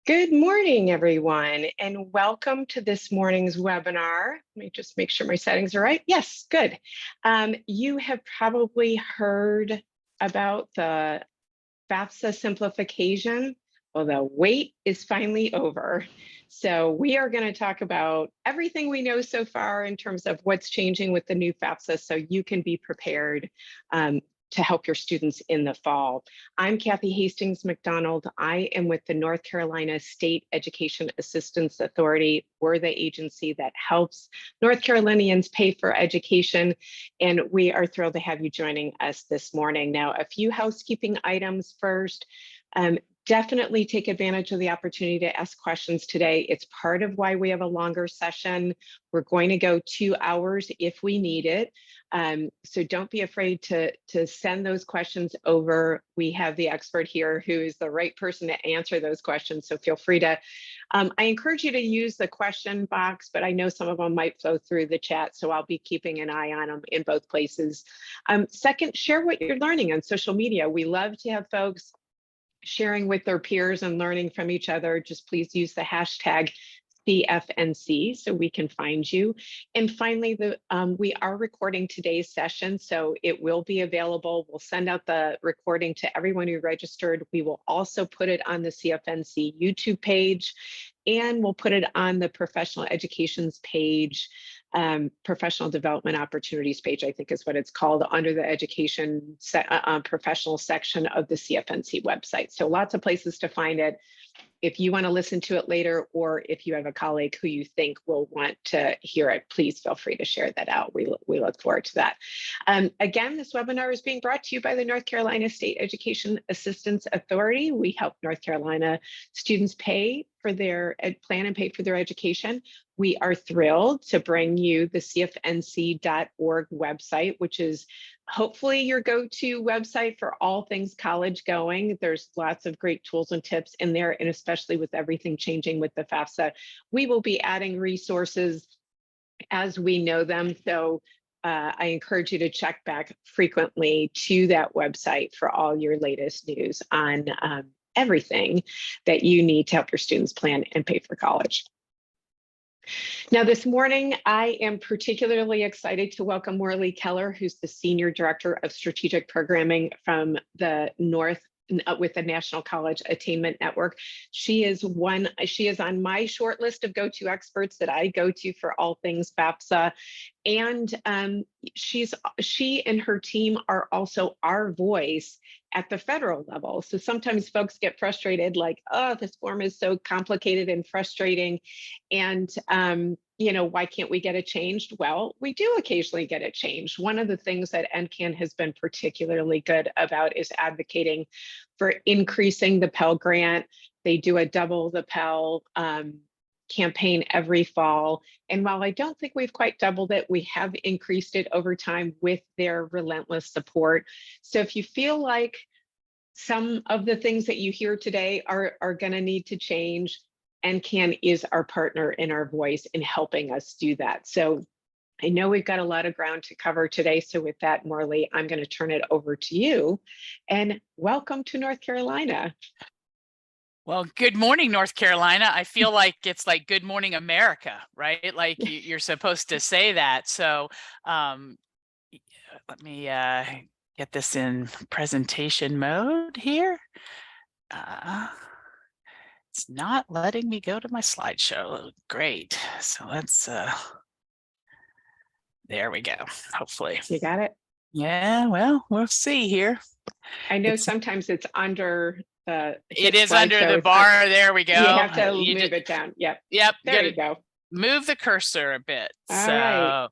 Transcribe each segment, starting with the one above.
Good morning, everyone, and welcome to this morning's webinar. Let me just make sure my settings are right. Yes, good. You have probably heard about the FAFSA simplification. Well, the wait is finally over. So we are going to talk about everything we know so far in terms of what's changing with the new FAFSA so you can be prepared to help your students in the fall. I'm Kathy Hastings McDonald. I am with the North Carolina State Education Assistance Authority. We're the agency that helps North Carolinians pay for education, and we are thrilled to have you joining us this morning. Now, a few housekeeping items first. Definitely take advantage of the opportunity to ask questions today. It's part of why we have a longer session. We're going to go 2 hours if we need it. So don't be afraid to send those questions over. We have the expert here who is the right person to answer those questions. So feel free to, I encourage you to use the question box, but I know some of them might flow through the chat. So I'll be keeping an eye on them in both places. Second, share what you're learning on social media. We love to have folks sharing with their peers and learning from each other. Just please use the hashtag CFNC so we can find you. And finally, we are recording today's session, so it will be available. We'll send out the recording to everyone who registered. We will also put it on the CFNC YouTube page, and we'll put it on the professional education's page, professional development opportunities page, I think is what it's called, under the education professional section of the CFNC website. So lots of places to find it. If you want to listen to it later, or if you have a colleague who you think will want to hear it, please feel free to share that out. We look forward to that. Again, this webinar is being brought to you by the North Carolina State Education Assistance Authority. We help North Carolina students pay for their plan and pay for their education. We are thrilled to bring you the CFNC.org website, which is hopefully your go-to website for all things college going. There's lots of great tools and tips in there, and especially with everything changing with the FAFSA, we will be adding resources as we know them. So I encourage you to check back frequently to that website for all your latest news on everything that you need to help your students plan and pay for college. Now, this morning, I am particularly excited to welcome Morley Keller, who's the Senior Director of Strategic Programming from the with the National College Attainment Network. She is on my short list of go-to experts that I go to for all things FAFSA. And she and her team are also our voice at the federal level. So sometimes folks get frustrated, like, oh, this form is so complicated and frustrating. And why can't we get it changed? Well, we do occasionally get it changed. One of the things that NCAN has been particularly good about is advocating for increasing the Pell Grant. They do a double the Pell campaign every fall. And while I don't think we've quite doubled it, we have increased it over time with their relentless support. So if you feel like some of the things that you hear today are going to need to change, NCAN is our partner and our voice in helping us do that. So I know we've got a lot of ground to cover today. So with that, Morley, I'm going to turn it over to you. And welcome to North Carolina. Well, good morning, North Carolina. I feel like it's like good morning, America, right? Like you're supposed to say that. So let me get this in presentation mode here. It's not letting me go to my slideshow. Great. So let's, there we go. Hopefully. You got it? Yeah, well, we'll see here. I know sometimes it's under the it is under the bar. There we go. You have to move it down. Yep. There you go. Move the cursor a bit. All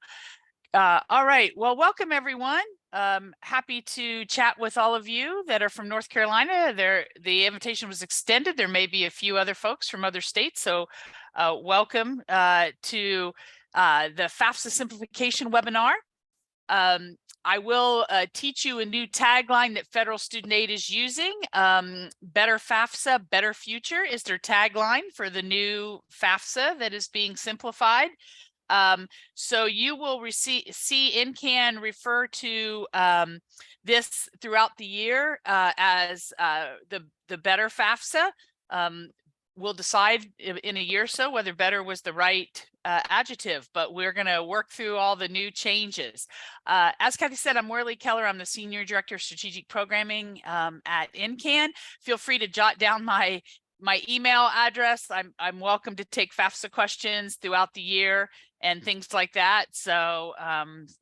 right. Well, welcome everyone. Happy to chat with all of you that are from North Carolina. The invitation was extended. There may be a few other folks from other states. So welcome to the FAFSA simplification webinar. I will teach you a new tagline that federal student aid is using. Better FAFSA, better future is their tagline for the new FAFSA that is being simplified. So you will see NCAN refer to this throughout the year as the better FAFSA. we'll decide in a year or so whether better was the right adjective, but we're going to work through all the new changes. As Kathy said, I'm Worley Keller. I'm the Senior Director of Strategic Programming at NCAN. Feel free to jot down my email address. I'm welcome to take FAFSA questions throughout the year and things like that. So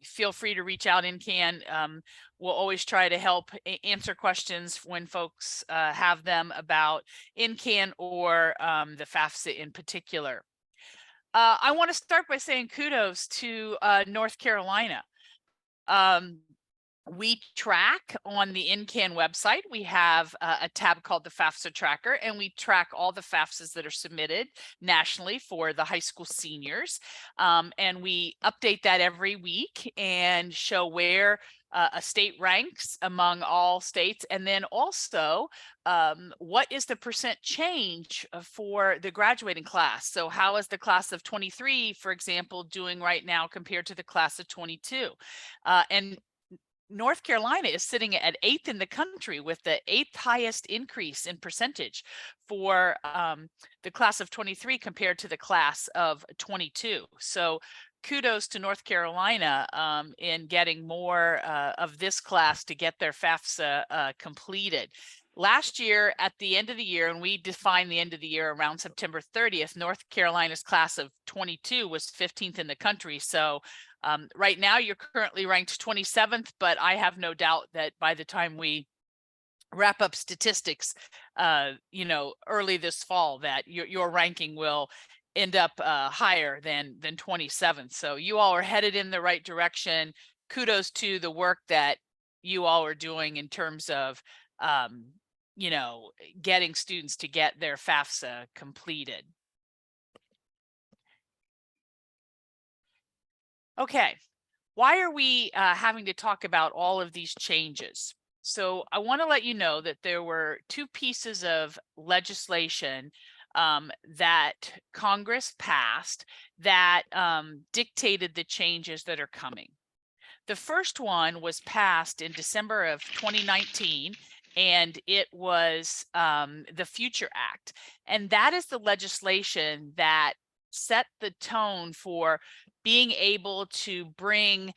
feel free to reach out. NCAN we'll always try to help answer questions when folks have them about NCAN or the FAFSA in particular. I want to start by saying kudos to North Carolina. We track on the NCAN website. We have a tab called the FAFSA tracker, and we track all the FAFSAs that are submitted nationally for the high school seniors. And we update that every week and show where a state ranks among all states. And then also, what is the percent change for the graduating class? So how is the class of 23, for example, doing right now compared to the class of 22? And North Carolina is sitting at 8th in the country with the 8th highest increase in percentage for the class of 23 compared to the class of 22. So kudos to North Carolina in getting more of this class to get their FAFSA completed. Last year, at the end of the year, and we define the end of the year around September 30th, North Carolina's class of 22 was 15th in the country. So right now, you're currently ranked 27th, but I have no doubt that by the time we wrap up statistics, early this fall, that your ranking will end up higher than 27th. So you all are headed in the right direction. Kudos to the work that you all are doing in terms of, getting students to get their FAFSA completed. Okay, why are we having to talk about all of these changes? So I want to let you know that there were two pieces of legislation that Congress passed that dictated the changes that are coming. The first one was passed in December of 2019, and it was the Future Act. And that is the legislation that set the tone for being able to bring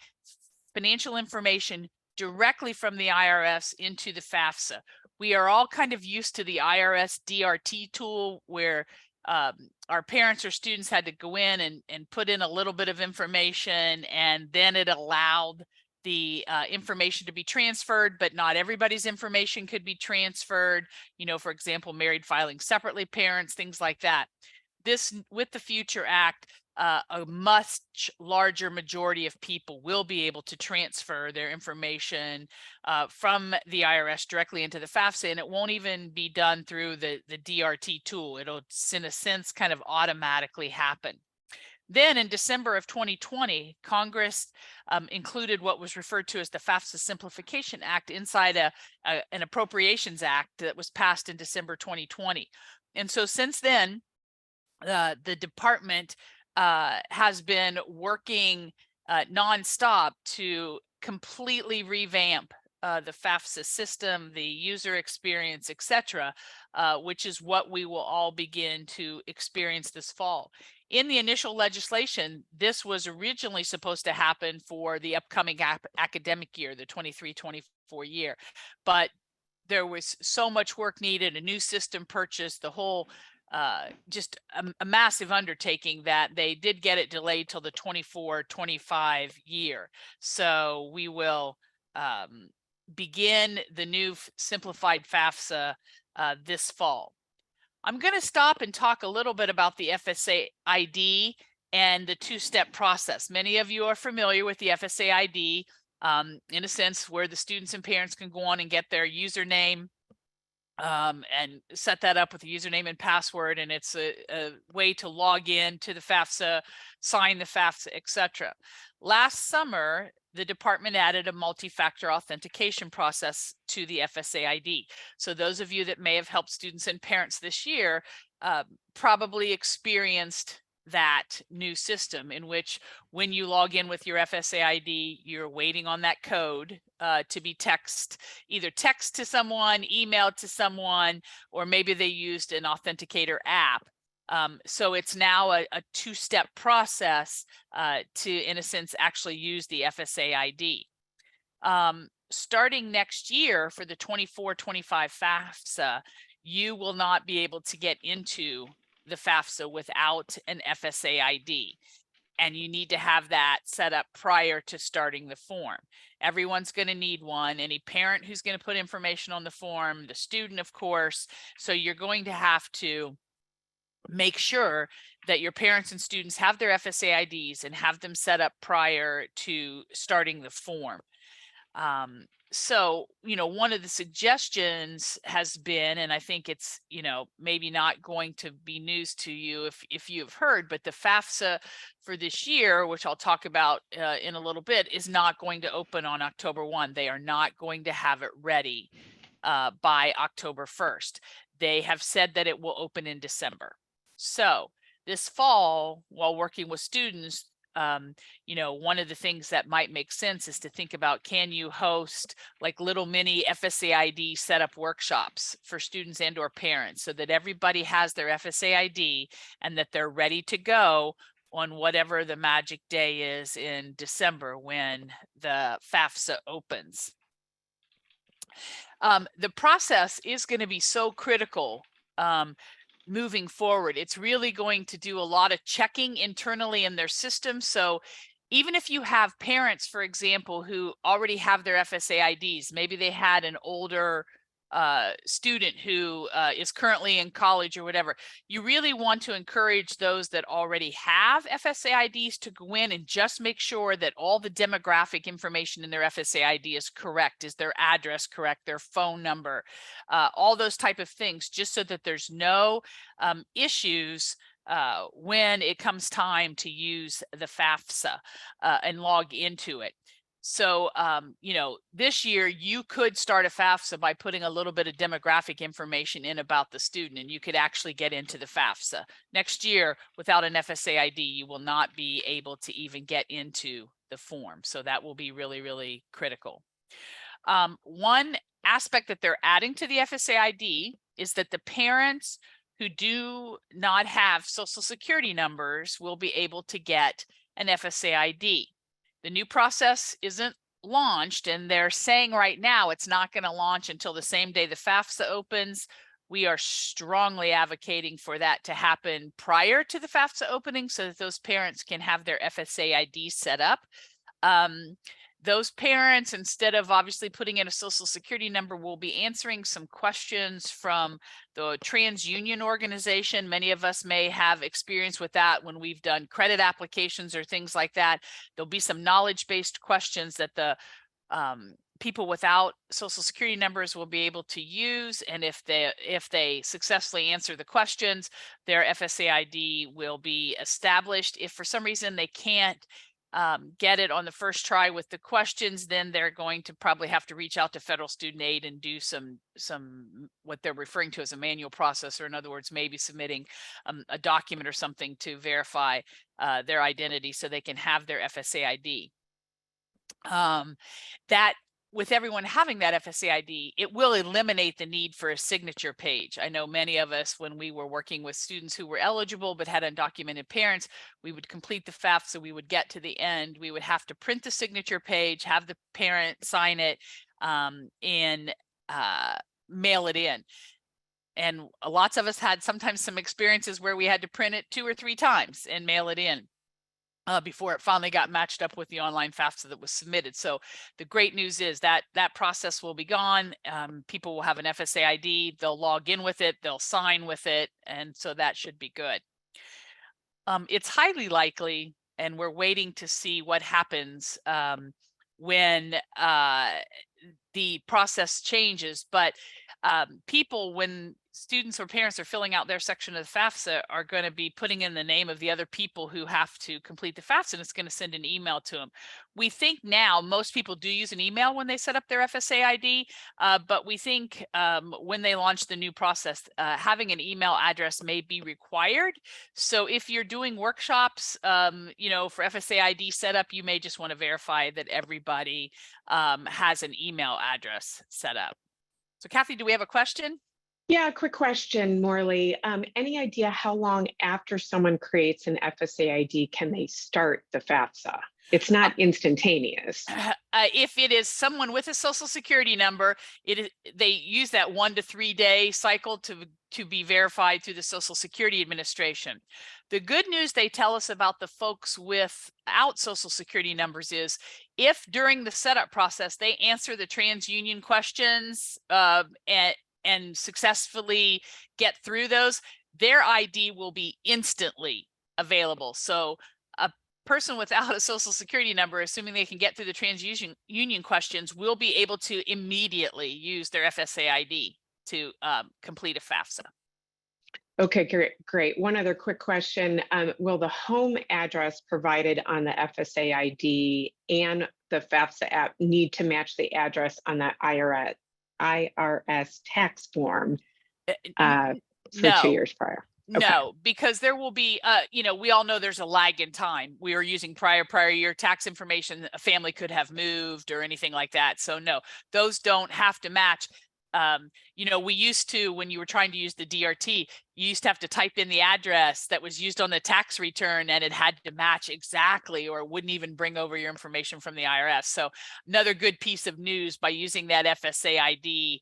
financial information directly from the IRS into the FAFSA. We are all kind of used to the IRS DRT tool where our parents or students had to go in and put in a little bit of information, and then it allowed the information to be transferred, but not everybody's information could be transferred. For example, married filing separately, parents, things like that. This, with the Future Act, a much larger majority of people will be able to transfer their information from the IRS directly into the FAFSA, and it won't even be done through the DRT tool. It'll, in a sense, kind of automatically happen. Then in December of 2020, Congress included what was referred to as the FAFSA Simplification Act inside an Appropriations Act that was passed in December 2020. And so since then, the department has been working nonstop to completely revamp the FAFSA system, the user experience, etc., which is what we will all begin to experience this fall. In the initial legislation, this was originally supposed to happen for the upcoming academic year, the 23-24 year, but there was so much work needed, a new system purchased, the whole just a massive undertaking that they did get it delayed till the 24-25 year. So we will begin the new simplified FAFSA this fall. I'm going to stop and talk a little bit about the FSA ID and the two-step process. Many of you are familiar with the FSA ID, in a sense where the students and parents can go on and get their username and set that up with a username and password, and it's a way to log in to the FAFSA, sign the FAFSA, etc. Last summer, the department added a multi-factor authentication process to the FSA ID. So those of you that may have helped students and parents this year probably experienced that new system in which when you log in with your FSA ID, you're waiting on that code to be either text to someone, emailed to someone, or maybe they used an authenticator app. So it's now a two-step process to, in a sense, actually use the FSA ID. Starting next year for the 24-25 FAFSA, you will not be able to get into the FAFSA without an FSA ID. And you need to have that set up prior to starting the form. Everyone's going to need one. Any parent who's going to put information on the form, the student, of course. So you're going to have to make sure that your parents and students have their FSA IDs and have them set up prior to starting the form. So, one of the suggestions has been, and I think it's, maybe not going to be news to you if you've heard, but the FAFSA for this year, which I'll talk about in a little bit, is not going to open on October 1. They are not going to have it ready by October 1st. They have said that it will open in December. So this fall, while working with students, one of the things that might make sense is to think about, can you host like little mini FSA ID setup workshops for students and or parents so that everybody has their FSA ID and that they're ready to go on whatever the magic day is in December when the FAFSA opens. The process is going to be so critical moving forward. It's really going to do a lot of checking internally in their system. So even if you have parents, for example, who already have their FSA IDs, maybe they had an older student who is currently in college or whatever, you really want to encourage those that already have FSA IDs to go in and just make sure that all the demographic information in their FSA ID is correct. Is their address correct? Their phone number, all those type of things, just so that there's no issues when it comes time to use the FAFSA and log into it. So, this year you could start a FAFSA by putting a little bit of demographic information in about the student, and you could actually get into the FAFSA. Next year, without an FSA ID, you will not be able to even get into the form. So that will be really, really critical. One aspect that they're adding to the FSA ID is that the parents who do not have Social Security numbers will be able to get an FSA ID. The new process isn't launched, and they're saying right now it's not going to launch until the same day the FAFSA opens. We are strongly advocating for that to happen prior to the FAFSA opening so that those parents can have their FSA ID set up. Those parents, instead of obviously putting in a Social Security number, will be answering some questions from the TransUnion organization. Many of us may have experience with that when we've done credit applications or things like that. There'll be some knowledge-based questions that the people without Social Security numbers will be able to use. And if they successfully answer the questions, their FSA ID will be established. If for some reason they can't get it on the first try with the questions, then they're going to probably have to reach out to federal student aid and do some what they're referring to as a manual process, or in other words, maybe submitting a document or something to verify their identity so they can have their FSA ID. That with everyone having that FSA ID, it will eliminate the need for a signature page. I know many of us, when we were working with students who were eligible but had undocumented parents, we would complete the FAFSA, we would get to the end, we would have to print the signature page, have the parent sign it, and mail it in. And lots of us had sometimes some experiences where we had to print it 2 or 3 times and mail it in before it finally got matched up with the online FAFSA that was submitted. So the great news is that that process will be gone. People will have an FSA ID, they'll log in with it, they'll sign with it, and so that should be good. It's highly likely, and we're waiting to see what happens when the process changes, but people, when students or parents are filling out their section of the FAFSA are going to be putting in the name of the other people who have to complete the FAFSA, and it's going to send an email to them. We think now most people do use an email when they set up their FSA ID, but we think when they launch the new process, having an email address may be required. So if you're doing workshops, you know, for FSA ID setup, you may just want to verify that everybody has an email address set up. So Kathy, do we have a question? Yeah, quick question, Morley. Any idea how long after someone creates an FSA ID can they start the FAFSA? It's not instantaneous. If it is someone with a social security number, they use that 1 to 3 day cycle to be verified through the Social Security Administration. The good news they tell us about the folks without social security numbers is if during the setup process they answer the TransUnion questions and successfully get through those, their ID will be instantly available. So a person without a social security number, assuming they can get through the TransUnion questions, will be able to immediately use their FSA ID to complete a FAFSA. Okay, great. One other quick question. Will the home address provided on the FSA ID and the FAFSA app need to match the address on the IRS tax form for No. 2 years prior? Okay. No, because there will be, you know, we all know there's a lag in time. We are using prior year tax information. A family could have moved or anything like that. So no, those don't have to match. You know, we used to, when you were trying to use the DRT, you used to have to type in the address that was used on the tax return and it had to match exactly, or it wouldn't even bring over your information from the IRS. So another good piece of news, by using that FSA ID,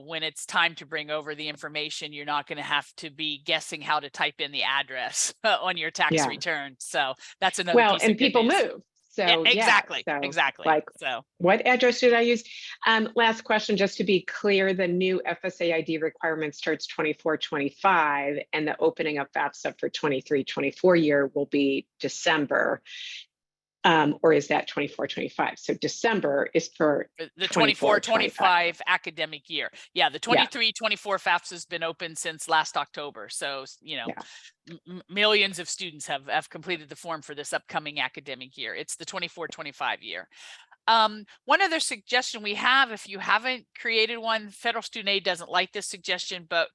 when it's time to bring over the information, you're not going to have to be guessing how to type in the address on your tax return. So that's another piece of good news. And people move. So exactly, yeah, so exactly. Like, so what address did I use? Last question, just to be clear, the new FSA ID requirement starts 24-25, and the opening of FAFSA for 23-24 year will be December. Or is that 24-25? So December is for the 24-25 academic year. Yeah, the 23-24 FAFSA has been open since last October. So, you know, millions of students have completed the form for this upcoming academic year. It's the 24-25 year. One other suggestion we have, if you haven't created one, federal student aid doesn't like this suggestion, but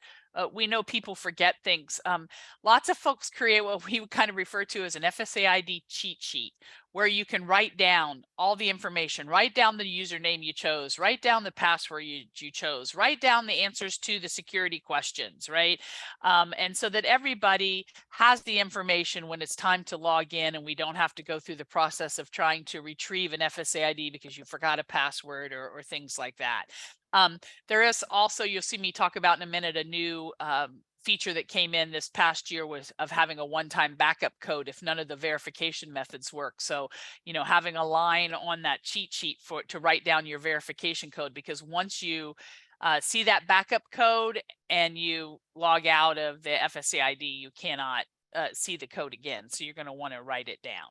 we know people forget things. Lots of folks create what we would kind of refer to as an FSA ID cheat sheet, where you can write down all the information, write down the username you chose, write down the password you chose, write down the answers to the security questions, right? And so that everybody has the information when it's time to log in, and we don't have to go through the process of trying to retrieve an FSA ID because you forgot a password or things like that. There is also, you'll see me talk about in a minute, a new feature that came in this past year was of having a one-time backup code if none of the verification methods work. So, you know, having a line on that cheat sheet to write down your verification code, because once you see that backup code and you log out of the FSA ID, you cannot see the code again. So you're going to want to write it down.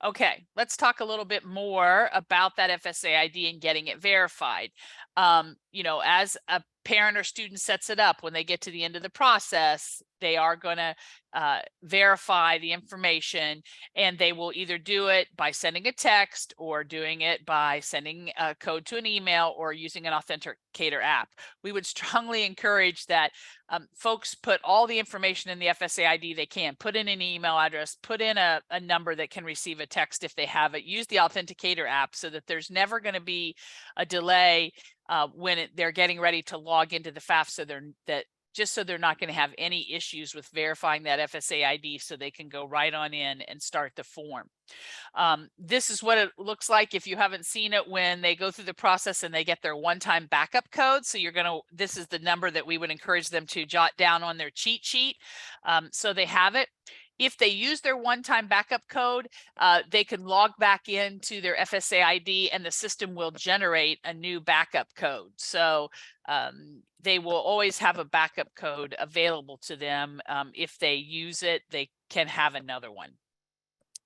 Okay, let's talk a little bit more about that FSA ID and getting it verified. You know, as a parent or student sets it up, when they get to the end of the process, they are going to verify the information, and they will either do it by sending a text or doing it by sending a code to an email or using an authenticator app. We would strongly encourage that folks put all the information in the FSA ID they can, put in an email address, put in a number that can receive a text if they have it, use the authenticator app so that there's never going to be a delay when they're getting ready to log into the FAFSA, just so they're not going to have any issues with verifying that FSA ID, so they can go right on in and start the form. This is what it looks like if you haven't seen it when they go through the process and they get their one-time backup code. So this is the number that we would encourage them to jot down on their cheat sheet so they have it. If they use their one-time backup code, they can log back into their FSA ID and the system will generate a new backup code. So they will always have a backup code available to them. If they use it, they can have another one.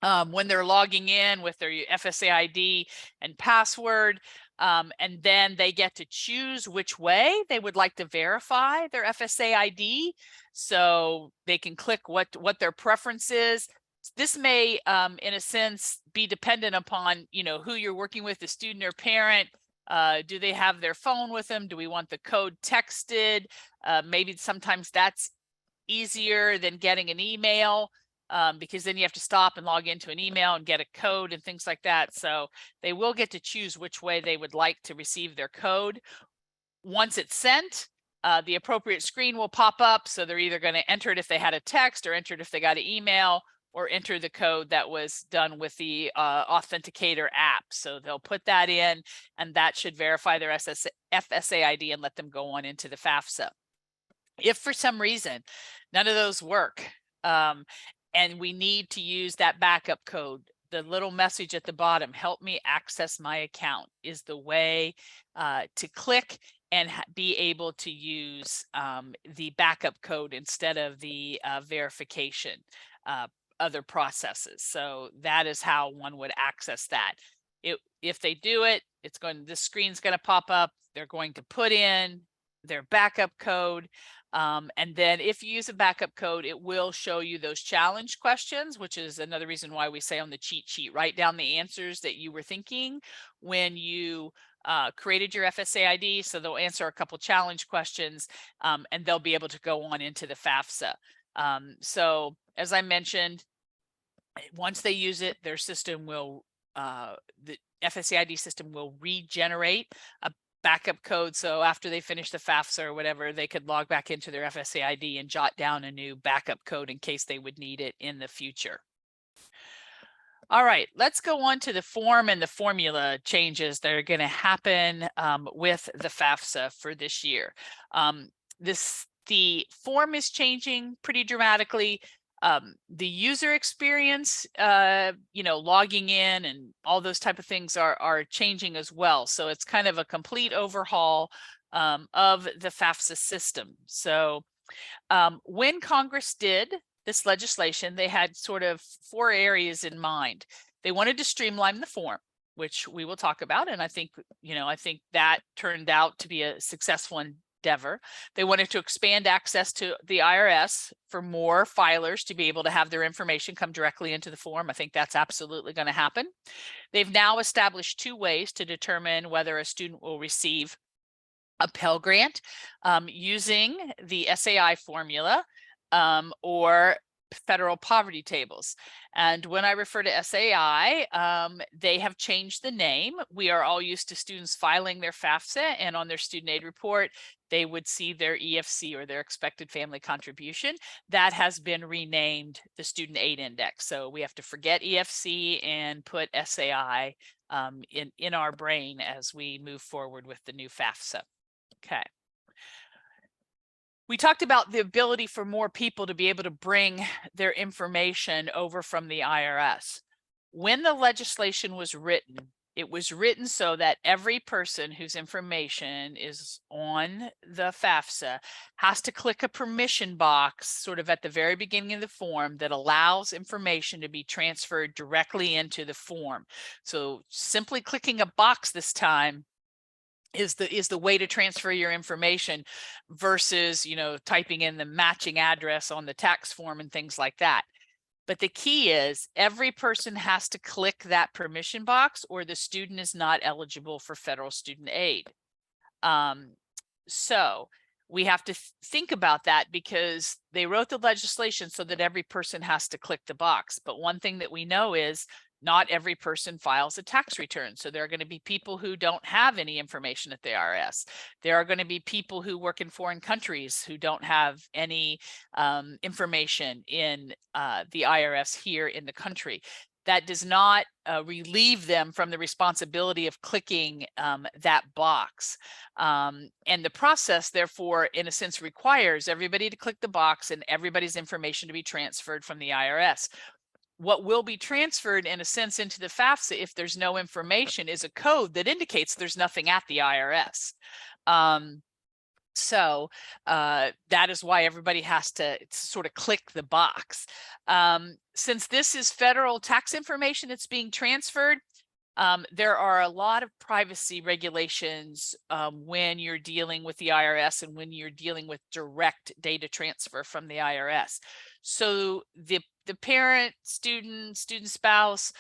when they're logging in with their FSA ID and password. And then they get to choose which way they would like to verify their FSA ID. So they can click what their preference is. This may, in a sense, be dependent upon, who you're working with, the student or parent. Do they have their phone with them? Do we want the code texted? Maybe sometimes that's easier than getting an email, because then you have to stop and log into an email and get a code and things like that. So they will get to choose which way they would like to receive their code. Once it's sent, the appropriate screen will pop up. So they're either going to enter it if they had a text, or enter it if they got an email, or enter the code that was done with the Authenticator app. So they'll put that in, and that should verify their FSA ID and let them go on into the FAFSA. If for some reason none of those work, and we need to use that backup code, the little message at the bottom, "Help me access my account," is the way to click and be able to use the backup code instead of the verification other processes. So that is how one would access that. If they do it, this screen's going to pop up. They're going to put in their backup code. And then if you use a backup code, it will show you those challenge questions, which is another reason why we say on the cheat sheet, write down the answers that you were thinking when you created your FSA ID. So they'll answer a couple challenge questions, and they'll be able to go on into the FAFSA. So as I mentioned, once they use it, their system will, the FSA ID system will regenerate a backup code. So after they finish the FAFSA or whatever, they could log back into their FSA ID and jot down a new backup code in case they would need it in the future. All right, let's go on to the form and the formula changes that are going to happen with the FAFSA for this year. The form is changing pretty dramatically. The user experience, logging in and all those type of things are changing as well. So it's kind of a complete overhaul of the FAFSA system. So when Congress did this legislation, they had sort of 4 areas in mind. They wanted to streamline the form, which we will talk about. And I think that turned out to be a successful endeavor. They wanted to expand access to the IRS for more filers to be able to have their information come directly into the form. I think that's absolutely going to happen. They've now established 2 ways to determine whether a student will receive a Pell Grant, using the SAI formula or federal poverty tables. And when I refer to SAI, they have changed the name. We are all used to students filing their FAFSA, and on their student aid report, they would see their EFC, or their expected family contribution. That has been renamed the Student Aid Index. So we have to forget EFC and put SAI in our brain as we move forward with the new FAFSA. Okay. We talked about the ability for more people to be able to bring their information over from the IRS. When the legislation was written, it was written so that every person whose information is on the FAFSA has to click a permission box sort of at the very beginning of the form that allows information to be transferred directly into the form. So simply clicking a box this time is the way to transfer your information versus, typing in the matching address on the tax form and things like that. But the key is every person has to click that permission box, or the student is not eligible for federal student aid. So we have to think about that, because they wrote the legislation so that every person has to click the box. But one thing that we know is not every person files a tax return. So there are going to be people who don't have any information at the IRS. There are going to be people who work in foreign countries who don't have any information in the IRS here in the country. That does not relieve them from the responsibility of clicking that box. And the process, therefore, in a sense, requires everybody to click the box and everybody's information to be transferred from the IRS. What will be transferred, in a sense, into the FAFSA, if there's no information, is a code that indicates there's nothing at the IRS. So that is why everybody has to sort of click the box. Since this is federal tax information that's being transferred, there are a lot of privacy regulations when you're dealing with the IRS and when you're dealing with direct data transfer from the IRS. So the parent, student spouse,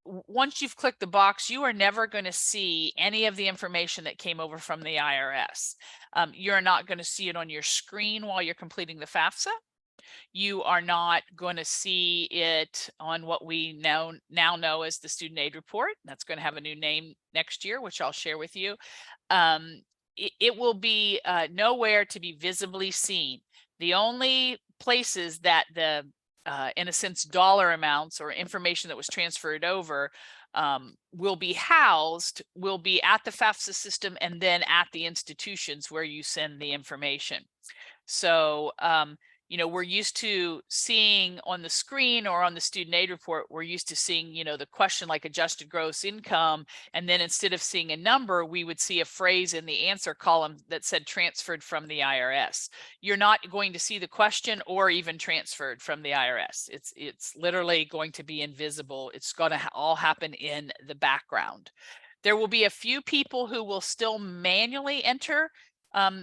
once you've clicked the box, you are never going to see any of the information that came over from the IRS. You're not going to see it on your screen while you're completing the FAFSA. You are not going to see it on what we now know as the student aid report. That's going to have a new name next year, which I'll share with you. It will be nowhere to be visibly seen. The only places that the in a sense, dollar amounts or information that was transferred over will be housed, will be at the FAFSA system and then at the institutions where you send the information. So, you know, we're used to seeing on the screen or on the student aid report, we're used to seeing, you know, the question like adjusted gross income. And then instead of seeing a number, we would see a phrase in the answer column that said transferred from the IRS. You're not going to see the question or even transferred from the IRS. It's literally going to be invisible. It's going to all happen in the background. There will be a few people who will still manually enter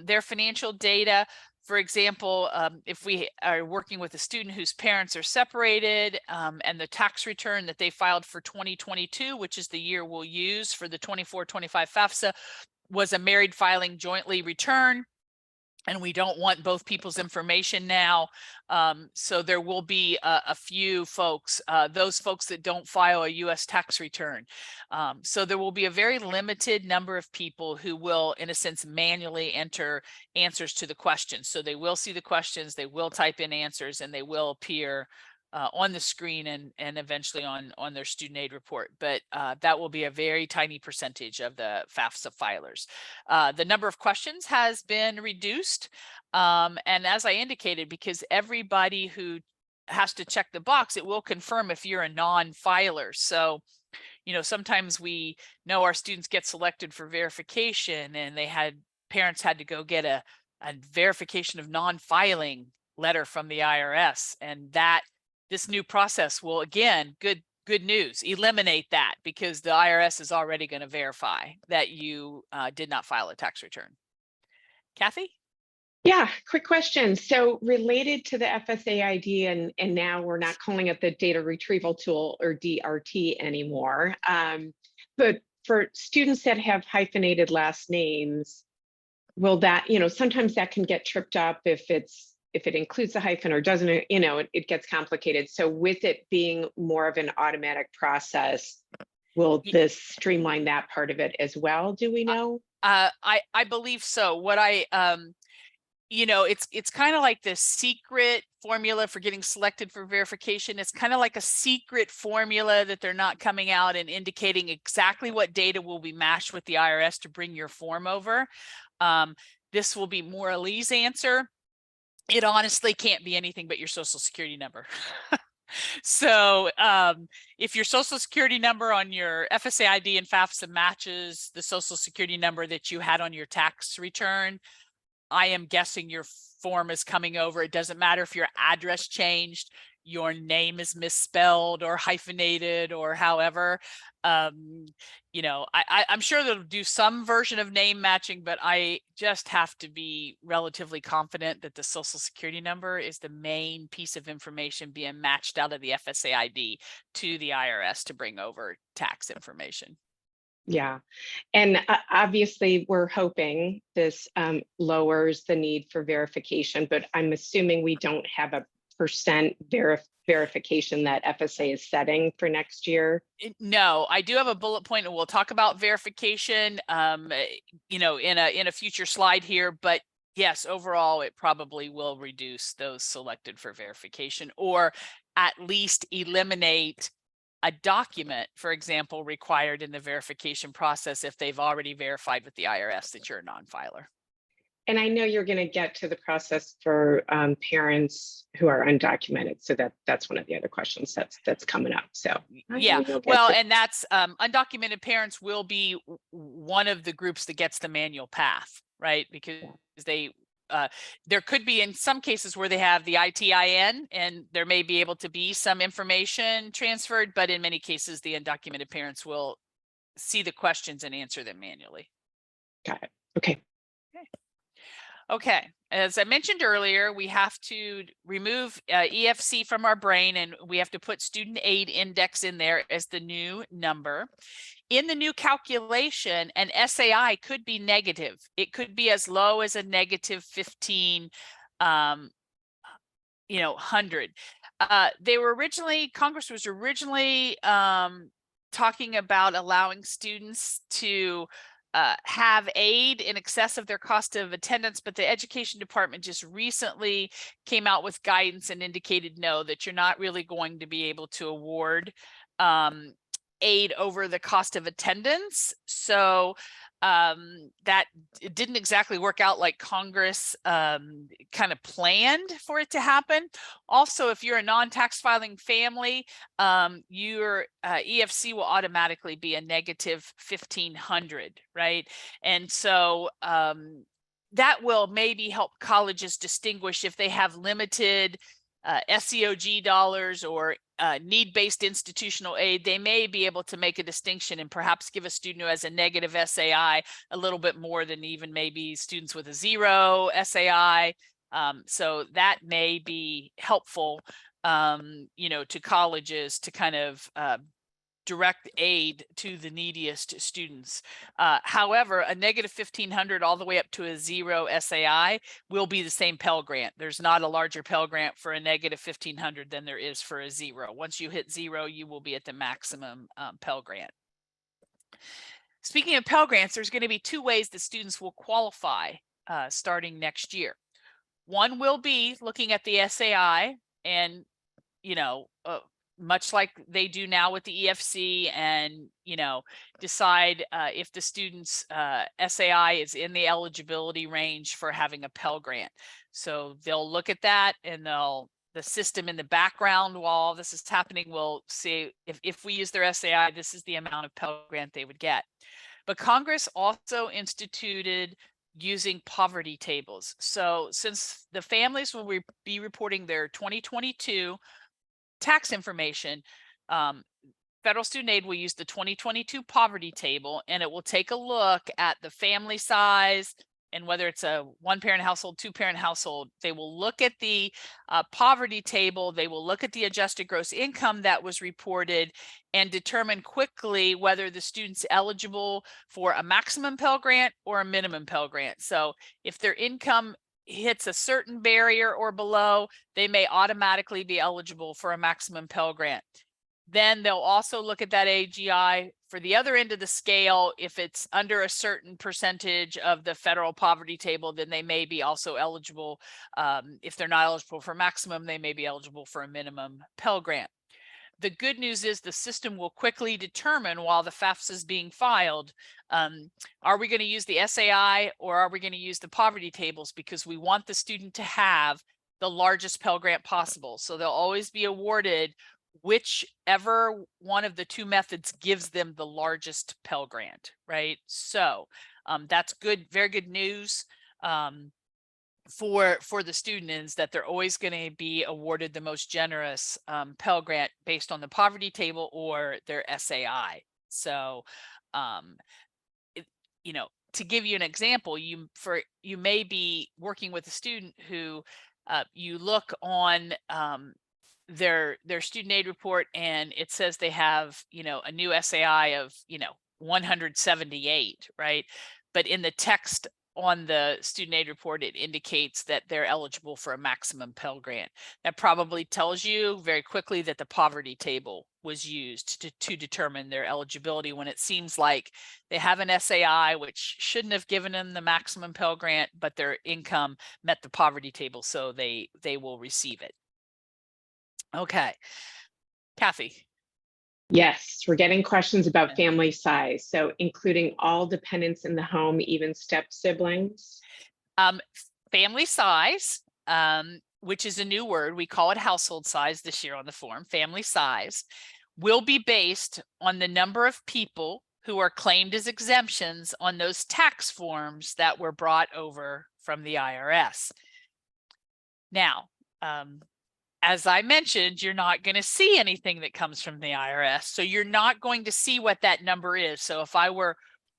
their financial data. For example, if we are working with a student whose parents are separated and the tax return that they filed for 2022, which is the year we'll use for the 24-25 FAFSA, was a married filing jointly return, and we don't want both people's information now. So there will be a few folks, those folks that don't file a US tax return. So there will be a very limited number of people who will, in a sense, manually enter answers to the questions. So they will see the questions, they will type in answers, and they will appear on the screen and eventually on their student aid report. But that will be a very tiny percentage of the FAFSA filers. The number of questions has been reduced. And as I indicated, because everybody who has to check the box, it will confirm if you're a non-filer. So, you know, sometimes we know our students get selected for verification and parents had to go get a verification of non-filing letter from the IRS, and this new process will, again, good news, eliminate that, because the IRS is already going to verify that you did not file a tax return. Kathy? Yeah, quick question. So related to the FSA ID, and now we're not calling it the data retrieval tool or DRT anymore. But for students that have hyphenated last names, will that, you know, sometimes that can get tripped up if it includes a hyphen or doesn't, you know, it gets complicated. So with it being more of an automatic process, will this streamline that part of it as well? Do we know? I believe so. What you know, it's kind of like the secret formula for getting selected for verification. It's kind of like a secret formula that they're not coming out and indicating exactly what data will be matched with the IRS to bring your form over. This will be more Lee's answer. It honestly can't be anything but your social security number. So if your social security number on your FSA ID and FAFSA matches the social security number that you had on your tax return, I am guessing your form is coming over. It doesn't matter if your address changed, your name is misspelled or hyphenated or however. You know, I'm sure they'll do some version of name matching, but I just have to be relatively confident that the social security number is the main piece of information being matched out of the FSA ID to the IRS to bring over tax information. Yeah, and obviously we're hoping this lowers the need for verification, but I'm assuming we don't have a percent verification that FSA is setting for next year. No, I do have a bullet point, and we'll talk about verification, you know, in a future slide here. But yes, overall, it probably will reduce those selected for verification, or at least eliminate a document, for example, required in the verification process if they've already verified with the IRS that you're a non-filer. And I know you're going to get to the process for parents who are undocumented. So that's one of the other questions that's coming up. So yeah, well, and that's undocumented parents will be one of the groups that gets the manual path, right? Because they there could be in some cases where they have the ITIN and there may be able to be some information transferred, but in many cases the undocumented parents will see the questions and answer them manually. Got it. Okay. Okay, as I mentioned earlier, we have to remove EFC from our brain, and we have to put student aid index in there as the new number. In the new calculation, an SAI could be negative. It could be as low as a negative 15, hundred. Congress was originally talking about allowing students to have aid in excess of their cost of attendance, but the education department just recently came out with guidance and indicated no, that you're not really going to be able to award aid over the cost of attendance. So that it didn't exactly work out like Congress kind of planned for it to happen. Also, if you're a non-tax filing family, your EFC will automatically be a negative 1,500, right? And so that will maybe help colleges distinguish if they have limited SEOG dollars or need-based institutional aid. They may be able to make a distinction and perhaps give a student who has a negative SAI a little bit more than even maybe students with a 0 SAI. So that may be helpful, to colleges to kind of direct aid to the neediest students. However, a negative 1,500 all the way up to a 0 SAI will be the same Pell Grant. There's not a larger Pell Grant for a negative 1,500 than there is for a 0. Once you hit 0, you will be at the maximum Pell Grant. Speaking of Pell Grants, there's going to be 2 ways that students will qualify starting next year. One will be looking at the SAI and, much like they do now with the EFC, and decide if the student's SAI is in the eligibility range for having a Pell Grant. So they'll look at that, and the system in the background while all this is happening will see if we use their SAI, this is the amount of Pell Grant they would get. But Congress also instituted using poverty tables. So since the families will be reporting their 2022 tax information, federal student aid will use the 2022 poverty table, and it will take a look at the family size and whether it's a 1-parent household, 2-parent household. They will look at the poverty table. They will look at the adjusted gross income that was reported and determine quickly whether the student's eligible for a maximum Pell Grant or a minimum Pell Grant. So if their income hits a certain barrier or below, they may automatically be eligible for a maximum Pell Grant. Then they'll also look at that AGI for the other end of the scale. If it's under a certain percentage of the federal poverty table, then they may be also eligible. If they're not eligible for maximum, they may be eligible for a minimum Pell Grant. The good news is the system will quickly determine while the FAFSA is being filed, are we going to use the SAI or are we going to use the poverty tables, because we want the student to have the largest Pell Grant possible. So they'll always be awarded whichever one of the 2 methods gives them the largest Pell Grant, right? So that's good, very good news. For the student is that they're always going to be awarded the most generous Pell Grant based on the poverty table or their SAI. So, to give you an example, you may be working with a student who you look on their student aid report and it says they have a new SAI of 178, right? But in the text on the student aid report, it indicates that they're eligible for a maximum Pell Grant. That probably tells you very quickly that the poverty table was used to determine their eligibility, when it seems like they have an SAI which shouldn't have given them the maximum Pell Grant, but their income met the poverty table, so they will receive it. Okay, Kathy. Yes, we're getting questions about family size. So including all dependents in the home, even step siblings. Family size, which is a new word. We call it household size this year on the form. Family size will be based on the number of people who are claimed as exemptions on those tax forms that were brought over from the IRS. Now, as I mentioned, you're not going to see anything that comes from the IRS. So you're not going to see what that number is. So if I were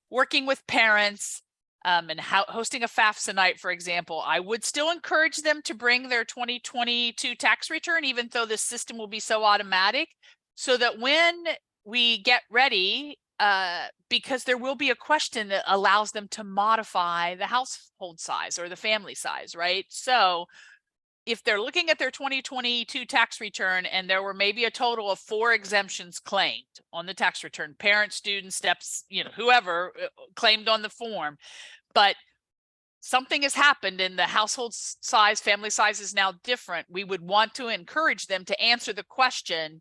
working with parents and hosting a FAFSA night, for example, I would still encourage them to bring their 2022 tax return, even though the system will be so automatic, so that when we get ready, because there will be a question that allows them to modify the household size or the family size, right? So if they're looking at their 2022 tax return and there were maybe a total of 4 exemptions claimed on the tax return, parent, student, steps, whoever claimed on the form, but something has happened and the household size, family size is now different, we would want to encourage them to answer the question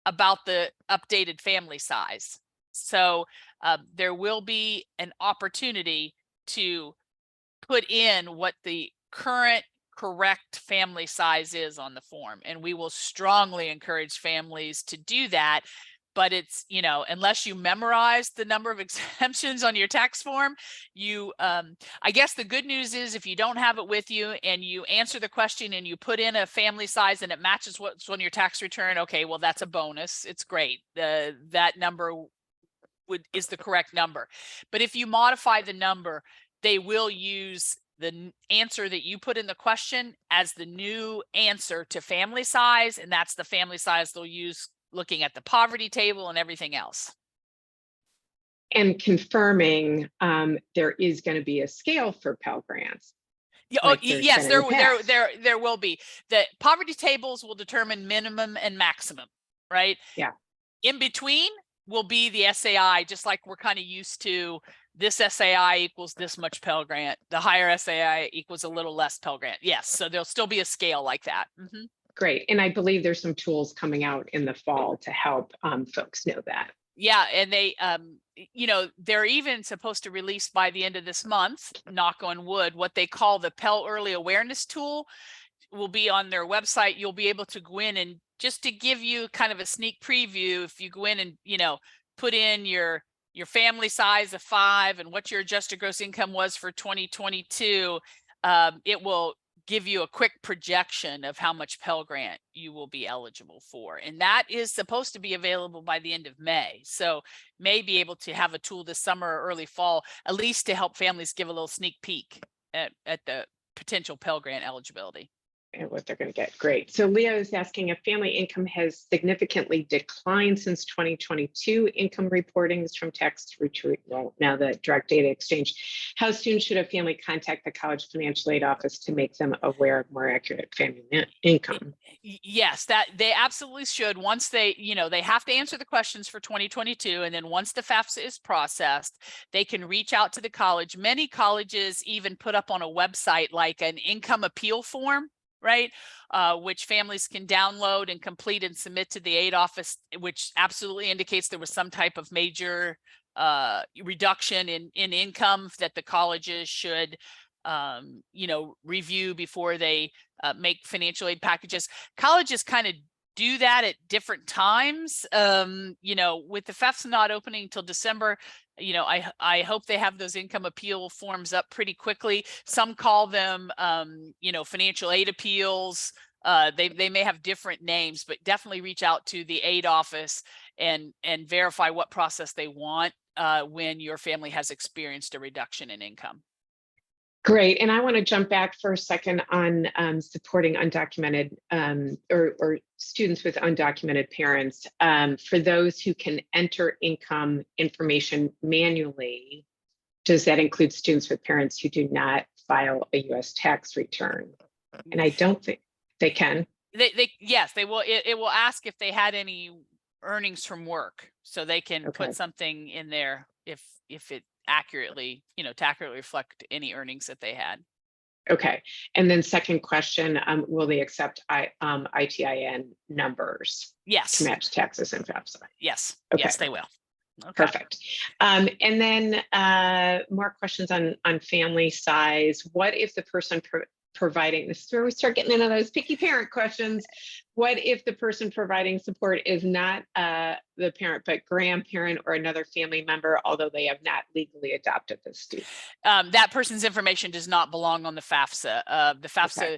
about the updated family size. So there will be an opportunity to put in what the current correct family size is on the form, and we will strongly encourage families to do that. But it's, unless you memorize the number of exemptions on your tax form, I guess the good news is if you don't have it with you and you answer the question and you put in a family size and it matches what's on your tax return, okay, well, that's a bonus. It's great. That number is the correct number. But if you modify the number, they will use the answer that you put in the question as the new answer to family size, and that's the family size they'll use looking at the poverty table and everything else. And confirming there is going to be a scale for Pell Grants. Yeah, yes, there will be. The poverty tables will determine minimum and maximum, right? Yeah. In between will be the SAI, just like we're kind of used to. This SAI equals this much Pell Grant. The higher SAI equals a little less Pell Grant. Yes, so there'll still be a scale like that. Mm-hmm. Great. And I believe there's some tools coming out in the fall to help folks know that. Yeah, and they, they're even supposed to release by the end of this month, knock on wood, what they call the Pell Early Awareness Tool will be on their website. You'll be able to go in and just to give you kind of a sneak preview, if you go in and, put in your family size of 5 and what your adjusted gross income was for 2022, it will give you a quick projection of how much Pell Grant you will be eligible for. And that is supposed to be available by the end of May. So may be able to have a tool this summer or early fall, at least to help families give a little sneak peek at the potential Pell Grant eligibility. And what they're going to get. Great. So Leo is asking if family income has significantly declined since 2022 income reportings from tax return. Well, now the direct data exchange. How soon should a family contact the college financial aid office to make them aware of more accurate family income? Yes, that they absolutely should. Once they, they have to answer the questions for 2022. And then once the FAFSA is processed, they can reach out to the college. Many colleges even put up on a website like an income appeal form, right? Which families can download and complete and submit to the aid office, which absolutely indicates there was some type of major reduction in income that the colleges should, review before they make financial aid packages. Colleges kind of do that at different times. With the FAFSA not opening until December, I hope they have those income appeal forms up pretty quickly. Some call them, financial aid appeals. They may have different names, but definitely reach out to the aid office and verify what process they want when your family has experienced a reduction in income. Great. And I want to jump back for a second on supporting undocumented or students with undocumented parents. For those who can enter income information manually, does that include students with parents who do not file a U.S. tax return? And I don't think they can. Yes, they will. It will ask if they had any earnings from work, so they can put something in there if it accurately, to accurately reflect any earnings that they had. Okay. And then second question, will they accept ITIN numbers? Yes. To match taxes and FAFSA? Yes. Okay. Yes, they will. Okay. Perfect. And then more questions on family size. What if the person providing, this is where we start getting into those picky parent questions. What if the person providing support is not the parent, but grandparent or another family member, although they have not legally adopted the student? That person's information does not belong on the FAFSA. The FAFSA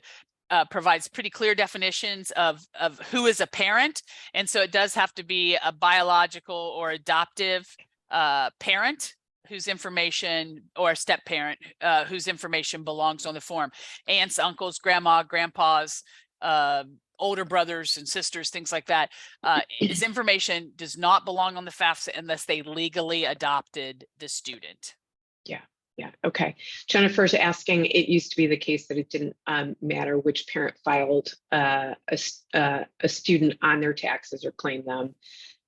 provides pretty clear definitions of who is a parent. And so it does have to be a biological or adoptive parent whose information, or a step parent whose information belongs on the form. Aunts, uncles, grandma, grandpas, older brothers and sisters, things like that. His information does not belong on the FAFSA unless they legally adopted the student. Yeah. Okay. Jennifer's asking, it used to be the case that it didn't matter which parent filed a student on their taxes or claimed them.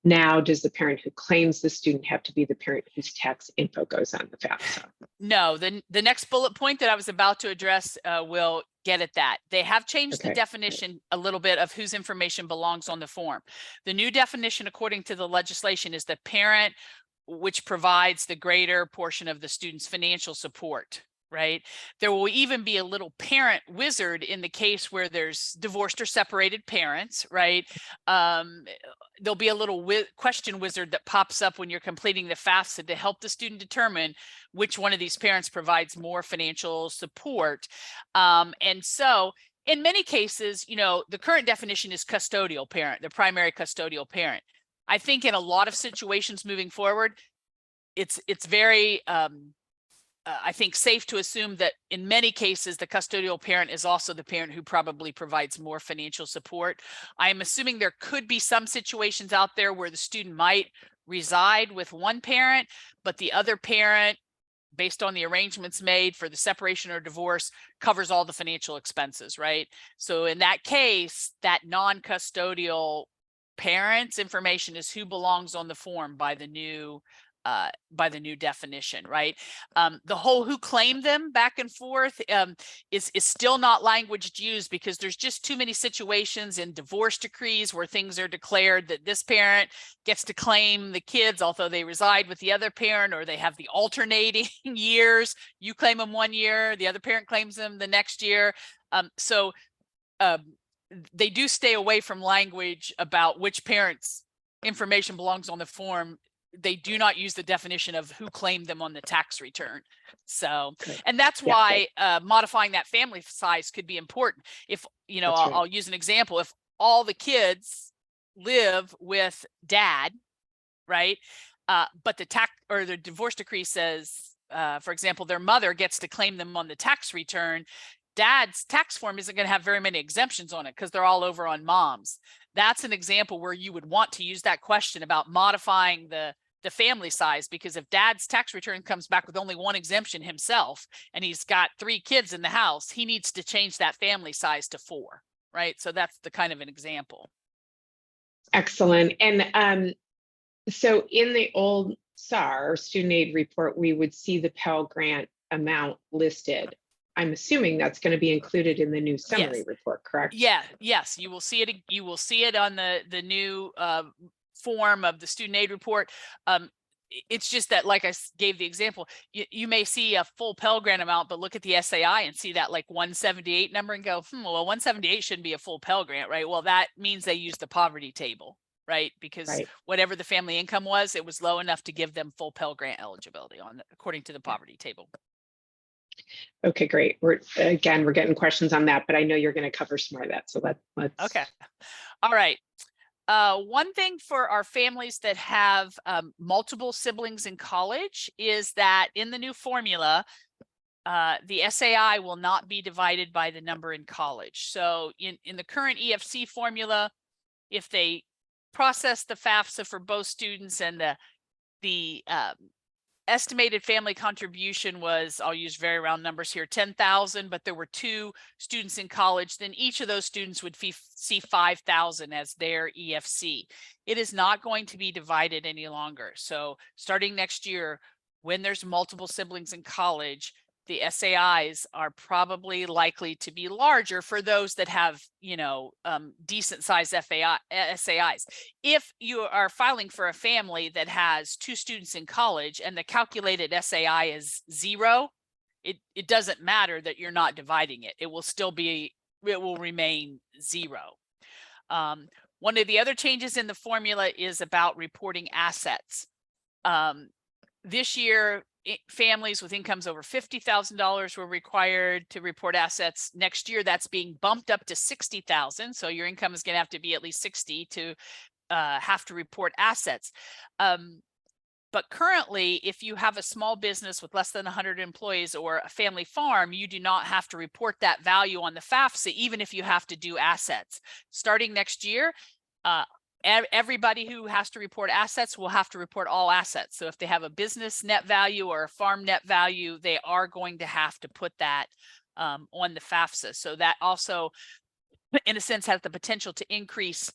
Now, does the parent who claims the student have to be the parent whose tax info goes on the FAFSA? No, the next bullet point that I was about to address will get at that. They have changed the definition a little bit of whose information belongs on the form. The new definition, according to the legislation, is the parent which provides the greater portion of the student's financial support, right? There will even be a little parent wizard in the case where there's divorced or separated parents, right? There'll be a little question wizard that pops up when you're completing the FAFSA to help the student determine which one of these parents provides more financial support. And so in many cases, you know, the current definition is custodial parent, the primary custodial parent. I think in a lot of situations moving forward, it's very, I think, safe to assume that in many cases, the custodial parent is also the parent who probably provides more financial support. I am assuming there could be some situations out there where the student might reside with one parent, but the other parent, based on the arrangements made for the separation or divorce, covers all the financial expenses, right? So in that case, that non-custodial parents' information is who belongs on the form by the new definition, right? The whole who claimed them back and forth is still not language used, because there's just too many situations in divorce decrees where things are declared that this parent gets to claim the kids although they reside with the other parent, or they have the alternating years. You claim them one year, the other parent claims them the next year. They do stay away from language about which parent's information belongs on the form. They do not use the definition of who claimed them on the tax return. So, and that's why modifying that family size could be important. If, you know, I'll use an example. If all the kids live with dad, right? But the tax or the divorce decree says, for example, their mother gets to claim them on the tax return, dad's tax form isn't going to have very many exemptions on it because they're all over on mom's. That's an example where you would want to use that question about modifying the family size, because if dad's tax return comes back with only one exemption himself and he's got 3 kids in the house, he needs to change that family size to 4, right? So that's the kind of an example. Excellent. And so in the old SAR, student aid report, we would see the Pell Grant amount listed. I'm assuming that's going to be included in the new summary report, correct? Yeah, yes, you will see it. You will see it on the new form of the student aid report. It's just that, like I gave the example, you may see a full Pell Grant amount, but look at the SAI and see that like 178 number and go, well, 178 shouldn't be a full Pell Grant, right? Well, that means they use the poverty table, right? Because whatever the family income was, it was low enough to give them full Pell Grant eligibility according to the poverty table. Okay, great. We're getting questions on that, but I know you're going to cover some more of that. So let's. Okay. All right. One thing for our families that have multiple siblings in college is that in the new formula, the SAI will not be divided by the number in college. So in the current EFC formula, if they process the FAFSA for both students and the estimated family contribution was, I'll use very round numbers here, 10,000, but there were 2 students in college, then each of those students would see 5,000 as their EFC. It is not going to be divided any longer. So starting next year, when there's multiple siblings in college, the SAIs are probably likely to be larger for those that have, you know, decent sized SAIs. If you are filing for a family that has 2 students in college and the calculated SAI is 0, it doesn't matter that you're not dividing it. It will remain 0. One of the other changes in the formula is about reporting assets. This year, families with incomes over $50,000 were required to report assets. Next year, that's being bumped up to $60,000. So your income is going to have to be at least 60 to have to report assets. But currently, if you have a small business with less than 100 employees or a family farm, you do not have to report that value on the FAFSA, even if you have to do assets. Starting next year, everybody who has to report assets will have to report all assets. So if they have a business net value or a farm net value, they are going to have to put that on the FAFSA. So that also, in a sense, has the potential to increase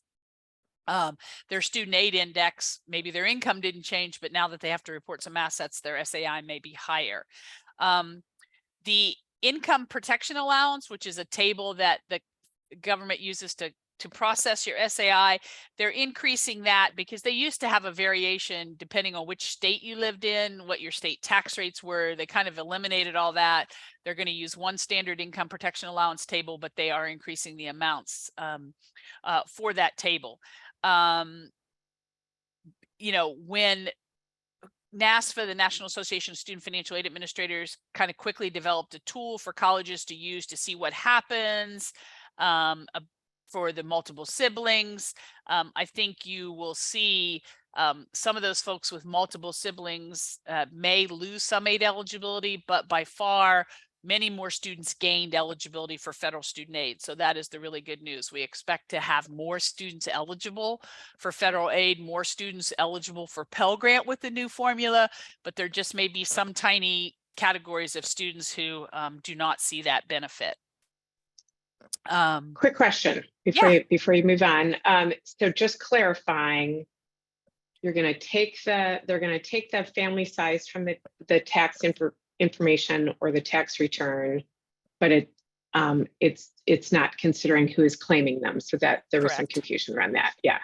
their student aid index. Maybe their income didn't change, but now that they have to report some assets, their SAI may be higher. The income protection allowance, which is a table that the government uses to process your SAI, they're increasing that because they used to have a variation depending on which state you lived in, what your state tax rates were. They kind of eliminated all that. They're going to use one standard income protection allowance table, but they are increasing the amounts for that table. You know, when NASFA, the National Association of Student Financial Aid Administrators, kind of quickly developed a tool for colleges to use to see what happens for the multiple siblings. I think you will see some of those folks with multiple siblings may lose some aid eligibility, but by far, many more students gained eligibility for federal student aid. So that is the really good news. We expect to have more students eligible for federal aid, more students eligible for Pell Grant with the new formula, but there just may be some tiny categories of students who do not see that benefit. Quick question before you move on. So just clarifying, they're going to take the family size from the tax information or the tax return, but it's not considering who is claiming them. So that there was some confusion around that. Yeah.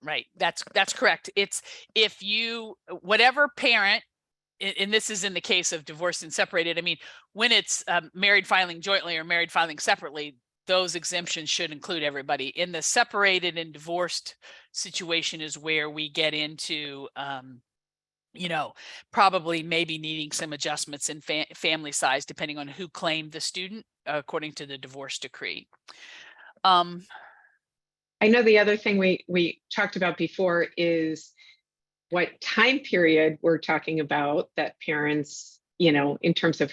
Right. That's correct. It's if you, whatever parent, and this is in the case of divorced and separated. I mean, when it's married filing jointly or married filing separately, those exemptions should include everybody. In the separated and divorced situation is where we get into, you know, probably maybe needing some adjustments in family size, depending on who claimed the student, according to the divorce decree. I know the other thing we talked about before is what time period we're talking about that parents, you know, in terms of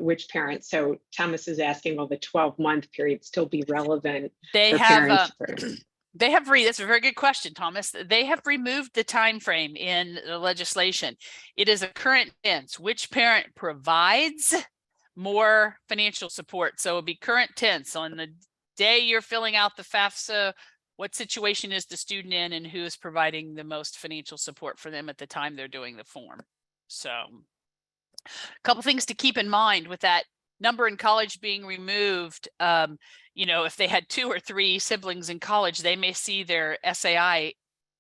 which parents. So Thomas is asking, will the 12-month period still be relevant for parents? That's a very good question, Thomas. They have removed the time frame in the legislation. It is a current tense. Which parent provides more financial support? So it'll be current tense. On the day you're filling out the FAFSA, what situation is the student in and who is providing the most financial support for them at the time they're doing the form? So a couple things to keep in mind with that number in college being removed. You know, if they had 2 or 3 siblings in college, they may see their SAI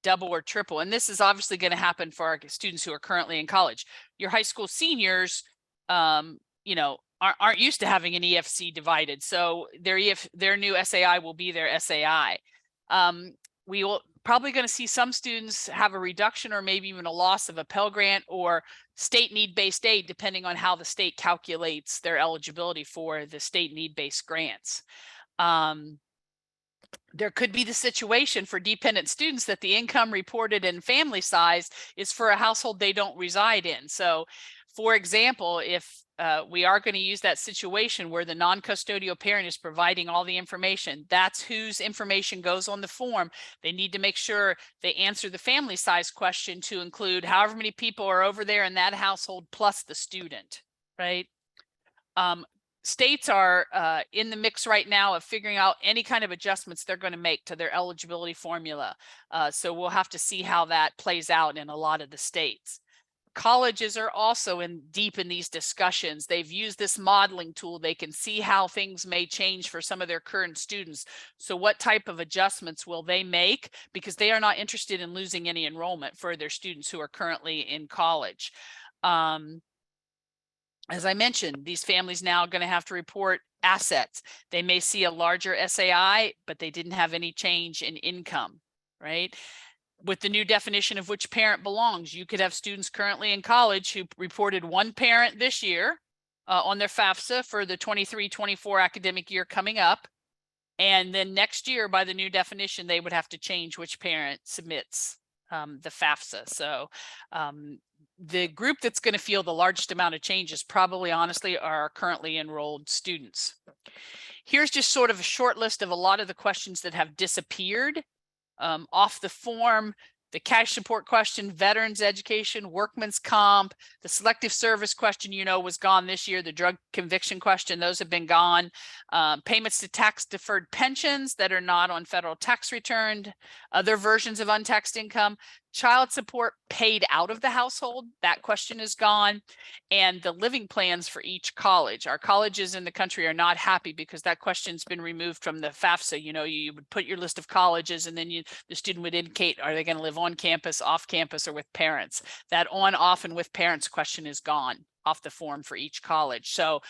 double or triple. And this is obviously going to happen for our students who are currently in college. Your high school seniors, you know, aren't used to having an EFC divided. So their new SAI will be their SAI. We will probably going to see some students have a reduction or maybe even a loss of a Pell Grant or state need-based aid, depending on how the state calculates their eligibility for the state need-based grants. There could be the situation for dependent students that the income reported in family size is for a household they don't reside in. So, for example, if we are going to use that situation where the non-custodial parent is providing all the information, that's whose information goes on the form. They need to make sure they answer the family size question to include however many people are over there in that household plus the student, right? States are in the mix right now of figuring out any kind of adjustments they're going to make to their eligibility formula. So we'll have to see how that plays out in a lot of the states. Colleges are also deep in these discussions. They've used this modeling tool. They can see how things may change for some of their current students. So what type of adjustments will they make? Because they are not interested in losing any enrollment for their students who are currently in college. as I mentioned, these families now are going to have to report assets. They may see a larger SAI, but they didn't have any change in income, right? With the new definition of which parent belongs, you could have students currently in college who reported one parent this year on their FAFSA for the 23-24 academic year coming up. And then next year, by the new definition, they would have to change which parent submits the FAFSA. So the group that's going to feel the largest amount of changes probably honestly are currently enrolled students. Here's just sort of a short list of a lot of the questions that have disappeared off the form. The cash support question, veterans education, workman's comp, the selective service question, was gone this year. The drug conviction question, those have been gone. Payments to tax deferred pensions that are not on federal tax return, other versions of untaxed income, child support paid out of the household, that question is gone, and the living plans for each college. Our colleges in the country are not happy because that question's been removed from the FAFSA. You would put your list of colleges and then the student would indicate, are they going to live on campus, off campus, or with parents? That on, off, and with parents question is gone off the form for each college. So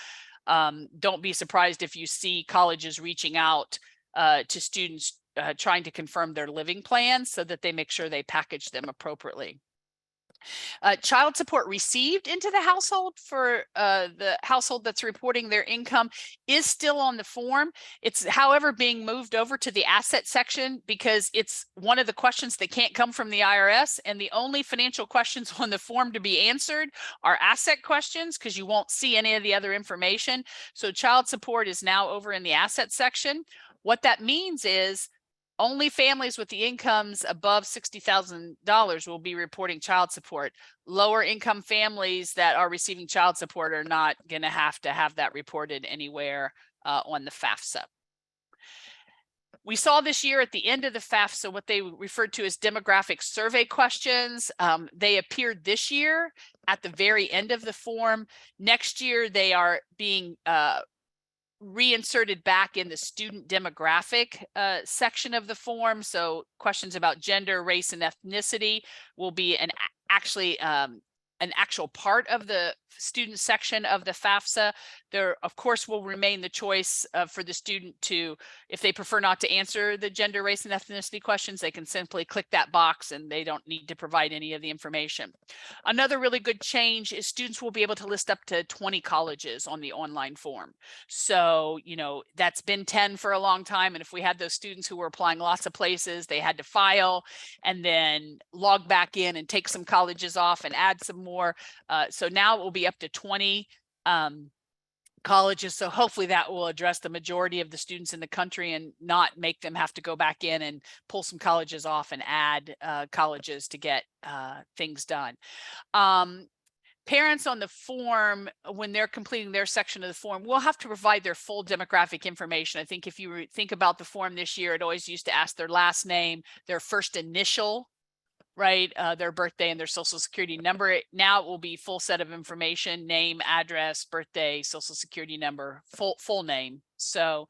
don't be surprised if you see colleges reaching out to students trying to confirm their living plans so that they make sure they package them appropriately. Child support received into the household for the household that's reporting their income is still on the form. It's, however, being moved over to the asset section because it's one of the questions that can't come from the IRS, and the only financial questions on the form to be answered are asset questions because you won't see any of the other information. So child support is now over in the asset section. What that means is only families with the incomes above $60,000 will be reporting child support. Lower income families that are receiving child support are not going to have that reported anywhere on the FAFSA. We saw this year at the end of the FAFSA what they referred to as demographic survey questions. They appeared this year at the very end of the form. Next year, they are being reinserted back in the student demographic section of the form. So questions about gender, race, and ethnicity will be actually an actual part of the student section of the FAFSA. There, of course, will remain the choice for the student to, if they prefer not to answer the gender, race, and ethnicity questions, they can simply click that box and they don't need to provide any of the information. Another really good change is students will be able to list up to 20 colleges on the online form. So, that's been 10 for a long time. And if we had those students who were applying lots of places, they had to file and then log back in and take some colleges off and add some more. So now it will be up to 20 colleges. So hopefully that will address the majority of the students in the country and not make them have to go back in and pull some colleges off and add colleges to get things done. Parents on the form, when they're completing their section of the form, will have to provide their full demographic information. I think if you think about the form this year, it always used to ask their last name, their first initial, right, their birthday, and their social security number. Now it will be full set of information: name, address, birthday, social security number, full name. So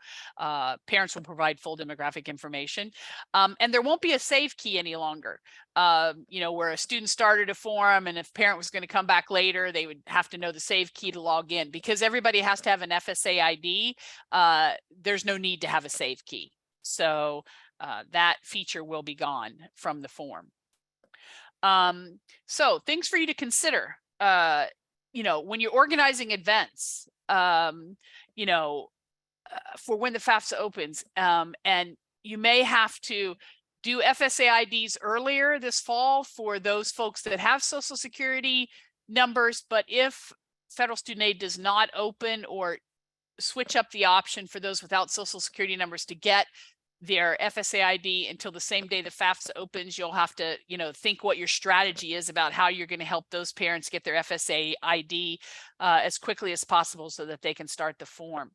parents will provide full demographic information, and there won't be a save key any longer. Where a student started a form, and if parent was going to come back later, they would have to know the save key to log in. Because everybody has to have an FSA ID, there's no need to have a save key. So that feature will be gone from the form. So things for you to consider, when you're organizing events, for when the FAFSA opens, and you may have to do FSA IDs earlier this fall for those folks that have social security numbers. But if federal student aid does not open, or switch up the option for those without social security numbers to get their FSA ID until the same day the FAFSA opens, you'll have to, think what your strategy is about how you're going to help those parents get their FSA ID as quickly as possible so that they can start the form.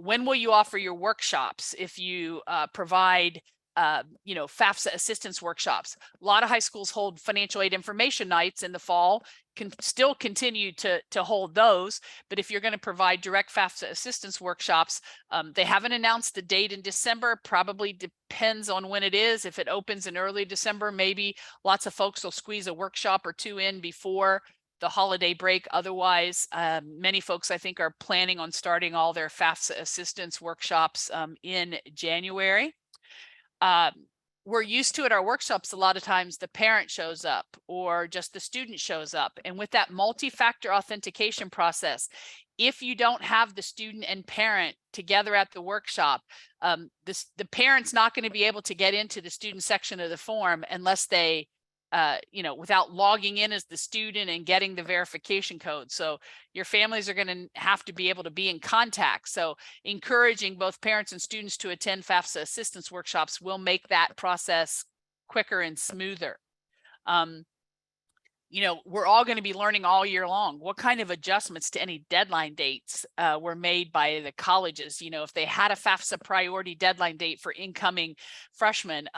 When will you offer your workshops? If you provide FAFSA assistance workshops. A lot of high schools hold financial aid information nights in the fall, can still continue to hold those. But if you're going to provide direct FAFSA assistance workshops, they haven't announced the date in December. Probably depends on when it is. If it opens in early December, maybe lots of folks will squeeze a workshop or two in before the holiday break. Otherwise, many folks, I think, are planning on starting all their FAFSA assistance workshops in January. We're used to at our workshops, a lot of times the parent shows up or just the student shows up. And with that multi-factor authentication process, if you don't have the student and parent together at the workshop, the parent's not going to be able to get into the student section of the form unless they, without logging in as the student and getting the verification code. So your families are going to have to be able to be in contact. So encouraging both parents and students to attend FAFSA assistance workshops will make that process quicker and smoother. We're all going to be learning all year long what kind of adjustments to any deadline dates were made by the colleges. If they had a FAFSA priority deadline date for incoming freshmen,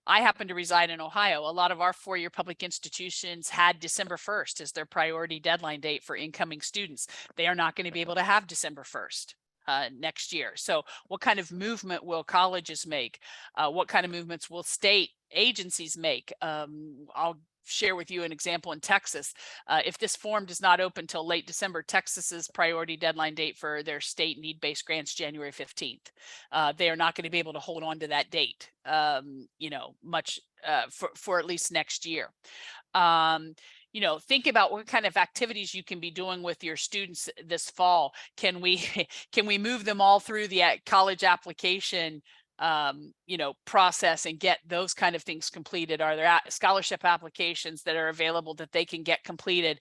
I happen to reside in Ohio. A lot of our four-year public institutions had December 1st as their priority deadline date for incoming students. They are not going to be able to have December 1st. Next year. So what kind of movement will colleges make? What kind of movements will state agencies make? I'll share with you an example in Texas. If this form does not open till late December, Texas's priority deadline date for their state need-based grants, January 15th. They are not going to be able to hold on to that date, much for at least next year. Think about what kind of activities you can be doing with your students this fall. Can we move them all through the college application process and get those kind of things completed? Are there scholarship applications that are available that they can get completed?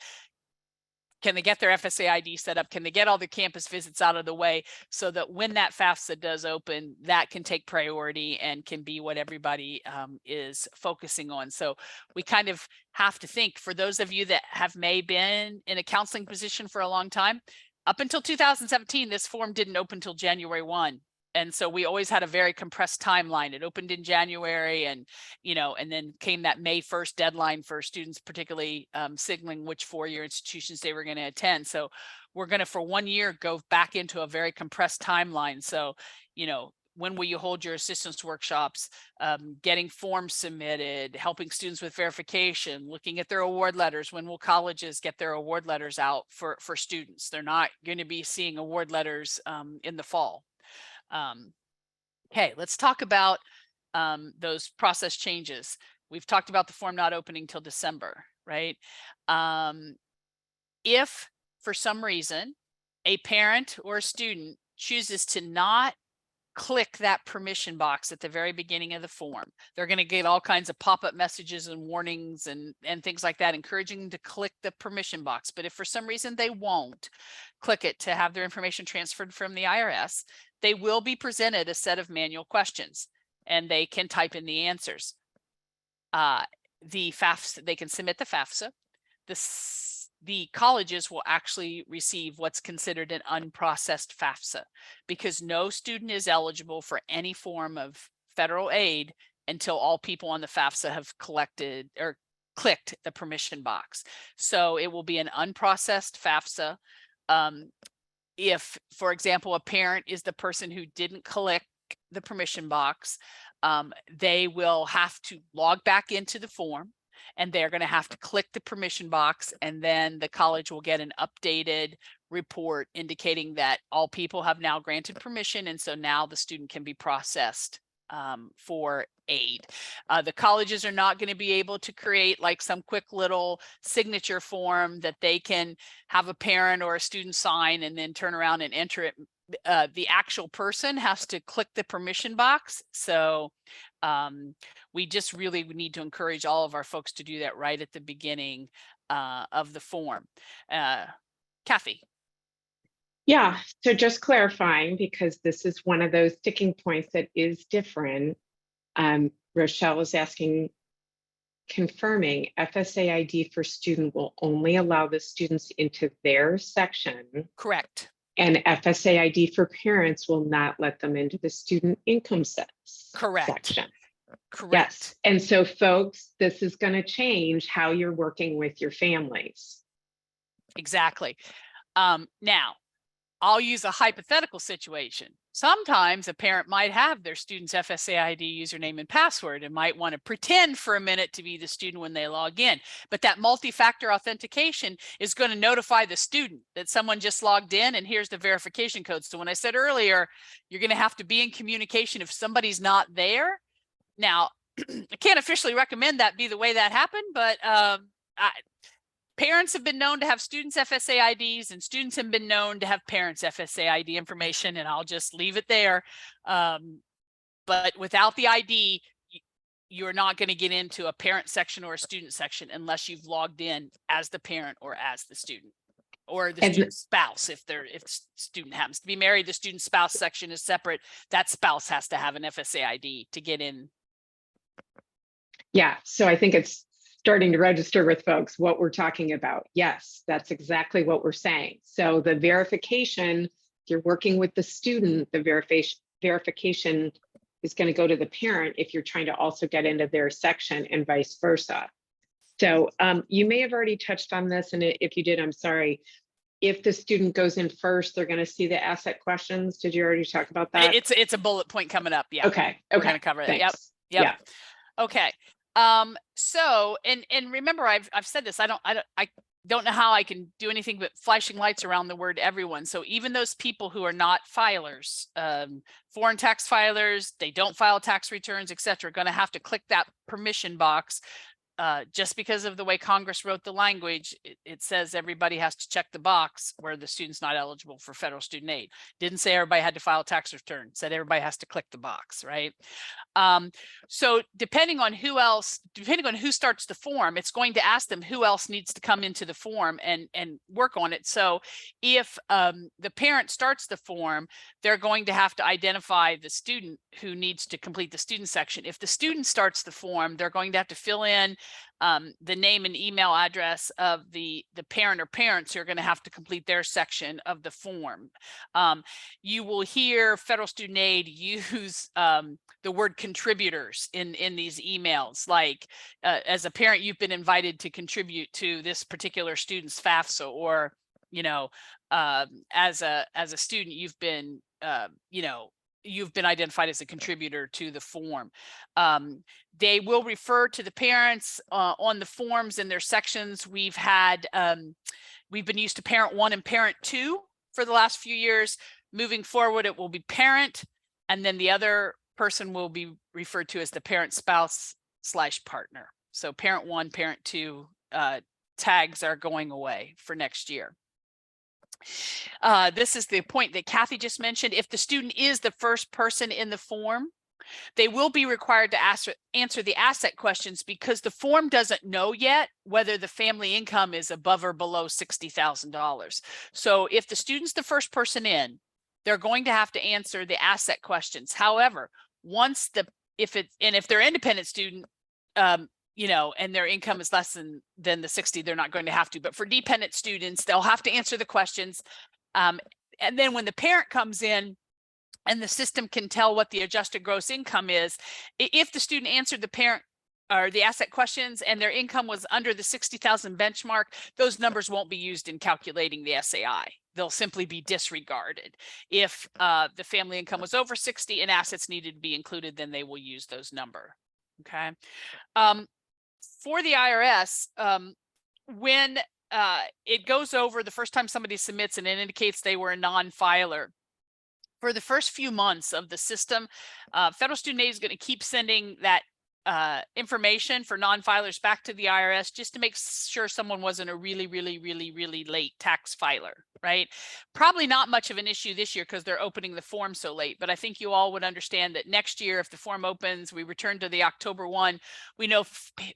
Can they get their FSA ID set up? Can they get all the campus visits out of the way so that when that FAFSA does open, that can take priority and can be what everybody is focusing on? So we kind of have to think, for those of you that have been in a counseling position for a long time, up until 2017, this form didn't open until January 1. And so we always had a very compressed timeline. It opened in January and then came that May 1st deadline for students, particularly signaling which four-year institutions they were going to attend. So we're going to, for 1 year, go back into a very compressed timeline. So, when will you hold your assistance workshops, getting forms submitted, helping students with verification, looking at their award letters? When will colleges get their award letters out for students? They're not going to be seeing award letters in the fall. Okay, let's talk about those process changes. We've talked about the form not opening till December, right? If for some reason a parent or a student chooses to not click that permission box at the very beginning of the form, they're going to get all kinds of pop-up messages and warnings and things like that, encouraging them to click the permission box. But if for some reason they won't click it to have their information transferred from the IRS, they will be presented a set of manual questions and they can type in the answers. The FAFSA, they can submit the FAFSA. The colleges will actually receive what's considered an unprocessed FAFSA, because no student is eligible for any form of federal aid until all people on the FAFSA have collected or clicked the permission box. So it will be an unprocessed FAFSA. If, for example, a parent is the person who didn't click the permission box, they will have to log back into the form and they're going to have to click the permission box, and then the college will get an updated report indicating that all people have now granted permission, and so now the student can be processed for aid. The colleges are not going to be able to create like some quick little signature form that they can have a parent or a student sign and then turn around and enter it. The actual person has to click the permission box. So we just really need to encourage all of our folks to do that right at the beginning of the form. Kathy. Yeah, so just clarifying, because this is one of those sticking points that is different. Rochelle is confirming FSA ID for student will only allow the students into their section. Correct. And FSA ID for parents will not let them into the student income section. Correct. Yes. And so folks, this is going to change how you're working with your families. Exactly. Now, I'll use a hypothetical situation. Sometimes a parent might have their student's FSA ID username and password and might want to pretend for a minute to be the student when they log in. But that multi-factor authentication is going to notify the student that someone just logged in and here's the verification code. So when I said earlier, you're going to have to be in communication if somebody's not there. Now, I can't officially recommend that be the way that happened, but parents have been known to have students' FSA IDs and students have been known to have parents' FSA ID information, and I'll just leave it there. But without the ID, you're not going to get into a parent section or a student section unless you've logged in as the parent or as the student or the student's spouse. If the student happens to be married, the student spouse section is separate. That spouse has to have an FSA ID to get in. Yeah, so I think it's starting to register with folks what we're talking about. Yes, that's exactly what we're saying. So the verification, if you're working with the student, the verification is going to go to the parent if you're trying to also get into their section and vice versa. So you may have already touched on this, and if you did, I'm sorry. If the student goes in first, they're going to see the asset questions. Did you already talk about that? It's a bullet point coming up. Yeah. Okay. We're going to cover it. Yep. Yeah. Okay. So, and remember, I've said this, I don't know how I can do anything but flashing lights around the word everyone. So even those people who are not filers, foreign tax filers, they don't file tax returns, et cetera, are going to have to click that permission box. Just because of the way Congress wrote the language, it says everybody has to check the box where the student's not eligible for federal student aid. Didn't say everybody had to file a tax return, said everybody has to click the box, right? So depending on who starts the form, it's going to ask them who else needs to come into the form and work on it. So if the parent starts the form, they're going to have to identify the student who needs to complete the student section. If the student starts the form, they're going to have to fill in the name and email address of the parent or parents who are going to have to complete their section of the form. You will hear federal student aid use the word contributors in these emails, like as a parent, you've been invited to contribute to this particular student's FAFSA, or as a student, you've been you've been identified as a contributor to the form. They will refer to the parents on the forms in their sections. We've been used to parent 1 and parent 2 for the last few years. Moving forward, it will be parent, and then the other person will be referred to as the parent spouse / partner. So parent 1, parent 2 tags are going away for next year. This is the point that Kathy just mentioned. If the student is the first person in the form, they will be required to answer the asset questions, because the form doesn't know yet whether the family income is above or below $60,000. So if the student's the first person in, they're going to have to answer the asset questions. However, if they're independent student, and their income is less than the 60, they're not going to have to. But for dependent students, they'll have to answer the questions. And then when the parent comes in and the system can tell what the adjusted gross income is, if the student answered the parent or the asset questions and their income was under the 60,000 benchmark, those numbers won't be used in calculating the SAI. They'll simply be disregarded. If the family income was over 60 and assets needed to be included, then they will use those numbers. Okay. For the IRS, when it goes over the first time somebody submits and it indicates they were a non-filer, for the first few months of the system, federal student aid is going to keep sending that information for non-filers back to the IRS just to make sure someone wasn't a really late tax filer, right? Probably not much of an issue this year because they're opening the form so late, but I think you all would understand that next year, if the form opens, we return to the October 1, we know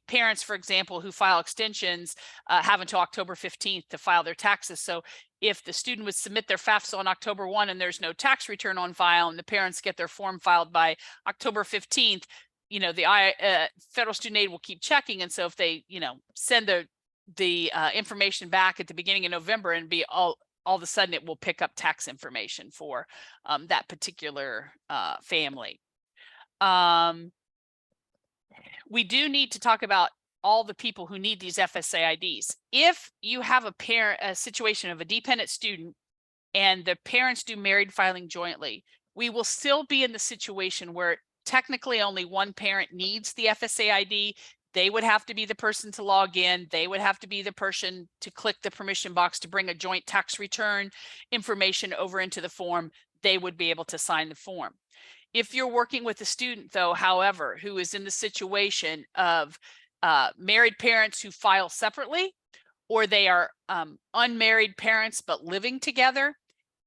parents, for example, who file extensions have until October 15th to file their taxes. So if the student would submit their FAFSA on October 1 and there's no tax return on file and the parents get their form filed by October 15th, the federal student aid will keep checking. And so if they, send the information back at the beginning of November and be all of a sudden, it will pick up tax information for that particular family. We do need to talk about all the people who need these FSA IDs. If you have a situation of a dependent student and the parents do married filing jointly, we will still be in the situation where technically only one parent needs the FSA ID. They would have to be the person to log in. They would have to be the person to click the permission box to bring a joint tax return information over into the form. They would be able to sign the form. If you're working with a student, though, however, who is in the situation of married parents who file separately, or they are unmarried parents but living together,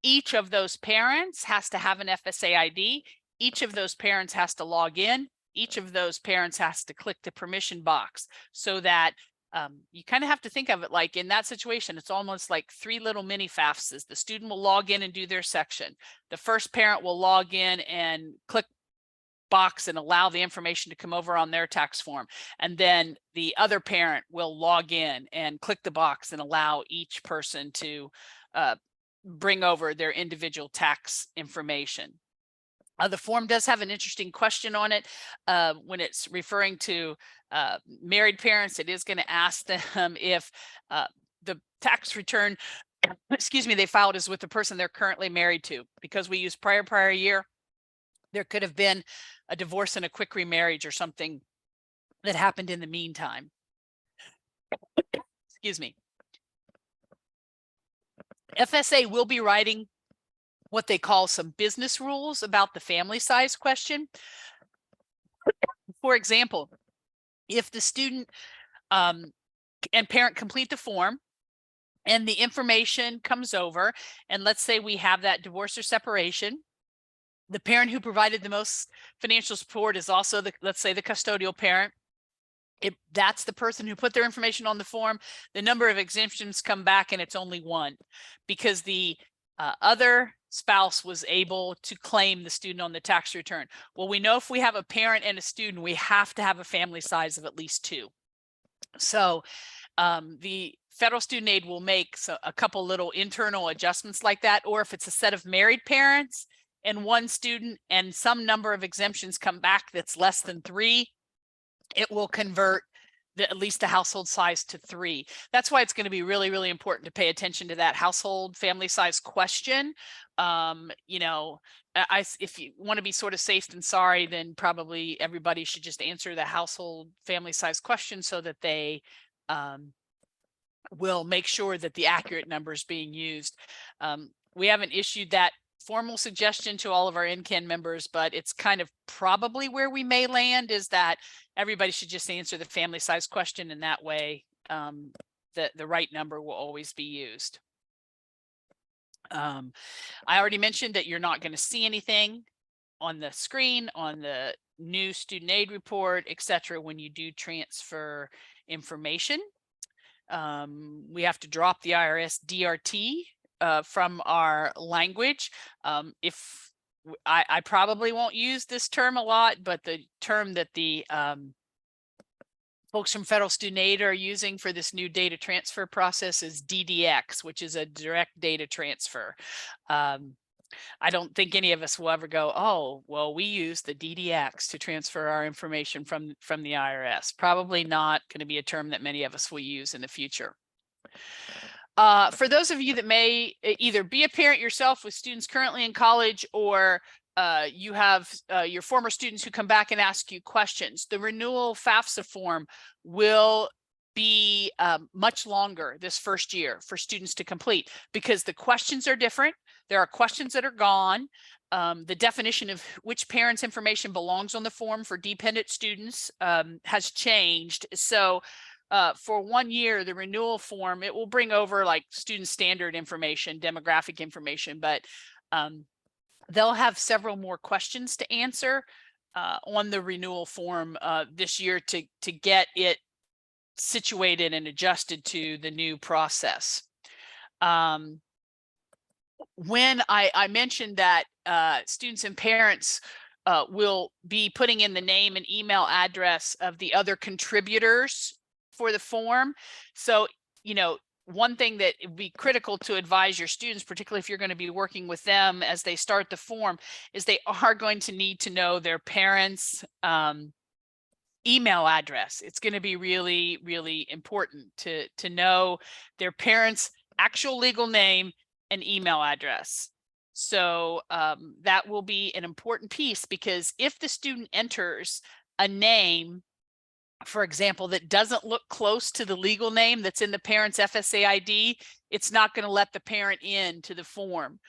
each of those parents has to have an FSA ID. Each of those parents has to log in. Each of those parents has to click the permission box, so that you kind of have to think of it like, in that situation, it's almost like 3 little mini FAFSAs. The student will log in and do their section. The first parent will log in and click box and allow the information to come over on their tax form. And then the other parent will log in and click the box and allow each person to bring over their individual tax information. The form does have an interesting question on it. When it's referring to married parents, it is going to ask them if the tax return, excuse me, they filed is with the person they're currently married to. Because we use prior year, there could have been a divorce and a quick remarriage or something that happened in the meantime. Excuse me. FSA will be writing what they call some business rules about the family size question. For example, if the student and parent complete the form and the information comes over, and let's say we have that divorce or separation, the parent who provided the most financial support is also let's say the custodial parent. If that's the person who put their information on the form, the number of exemptions come back and it's only 1, because the other spouse was able to claim the student on the tax return. Well, we know if we have a parent and a student, we have to have a family size of at least 2. So the federal student aid will make a couple little internal adjustments like that. Or if it's a set of married parents and 1 student and some number of exemptions come back that's less than 3, it will convert at least the household size to 3. That's why it's going to be really, really important to pay attention to that household family size question. You know, if you want to be sort of safe than sorry, then probably everybody should just answer the household family size question so that they will make sure that the accurate number is being used. We haven't issued that formal suggestion to all of our NCAN members, but it's kind of probably where we may land, is that everybody should just answer the family size question, and that way the right number will always be used. I already mentioned that you're not going to see anything on the screen, on the new student aid report, etc. when you do transfer information. We have to drop the IRS DRT from our language. If I probably won't use this term a lot, but the term that the folks from federal student aid are using for this new data transfer process is DDX, which is a direct data transfer. I don't think any of us will ever go, oh, well, we use the DDX to transfer our information from the IRS. Probably not going to be a term that many of us will use in the future. For those of you that may either be a parent yourself with students currently in college, or you have your former students who come back and ask you questions, the renewal FAFSA form will be much longer this first year for students to complete, because the questions are different. There are questions that are gone. The definition of which parent's information belongs on the form for dependent students has changed. So for 1 year, the renewal form, it will bring over like student standard information, demographic information, but they'll have several more questions to answer on the renewal form this year to get it situated and adjusted to the new process. When I mentioned that students and parents will be putting in the name and email address of the other contributors for the form. So, you know, one thing that would be critical to advise your students, particularly if you're going to be working with them as they start the form, is they are going to need to know their parents' email address. It's going to be really, really important to know their parents' actual legal name and email address. So that will be an important piece, because if the student enters a name, for example, that doesn't look close to the legal name that's in the parent's FSA ID, it's not going to let the parent in to the form.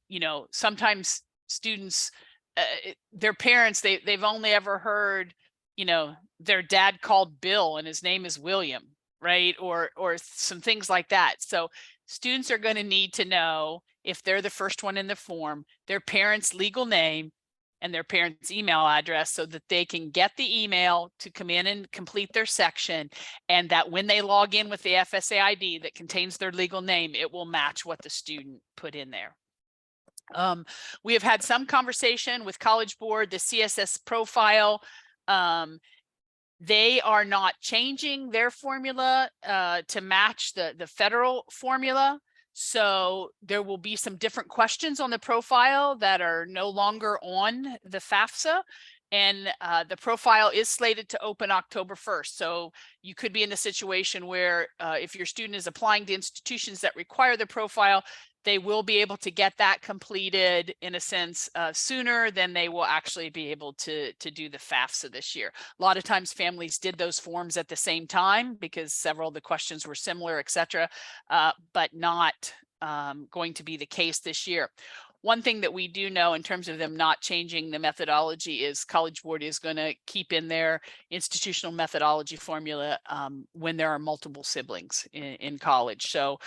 You know, sometimes students, their parents, they've only ever heard, you know, their dad called Bill and his name is William, right? Or some things like that. So students are going to need to know, if they're the first one in the form, their parent's legal name and their parents' email address, so that they can get the email to come in and complete their section, and that when they log in with the FSA ID that contains their legal name, it will match what the student put in there. We have had some conversation with College Board, the CSS profile. They are not changing their formula to match the federal formula. So there will be some different questions on the profile that are no longer on the FAFSA. And the profile is slated to open October 1st. So you could be in a situation where if your student is applying to institutions that require the profile, they will be able to get that completed, in a sense, sooner than they will actually be able to do the FAFSA this year. A lot of times families did those forms at the same time because several of the questions were similar, et cetera, but not going to be the case this year. One thing that we do know in terms of them not changing the methodology is College Board is going to keep in their institutional methodology formula when there are multiple siblings in college. So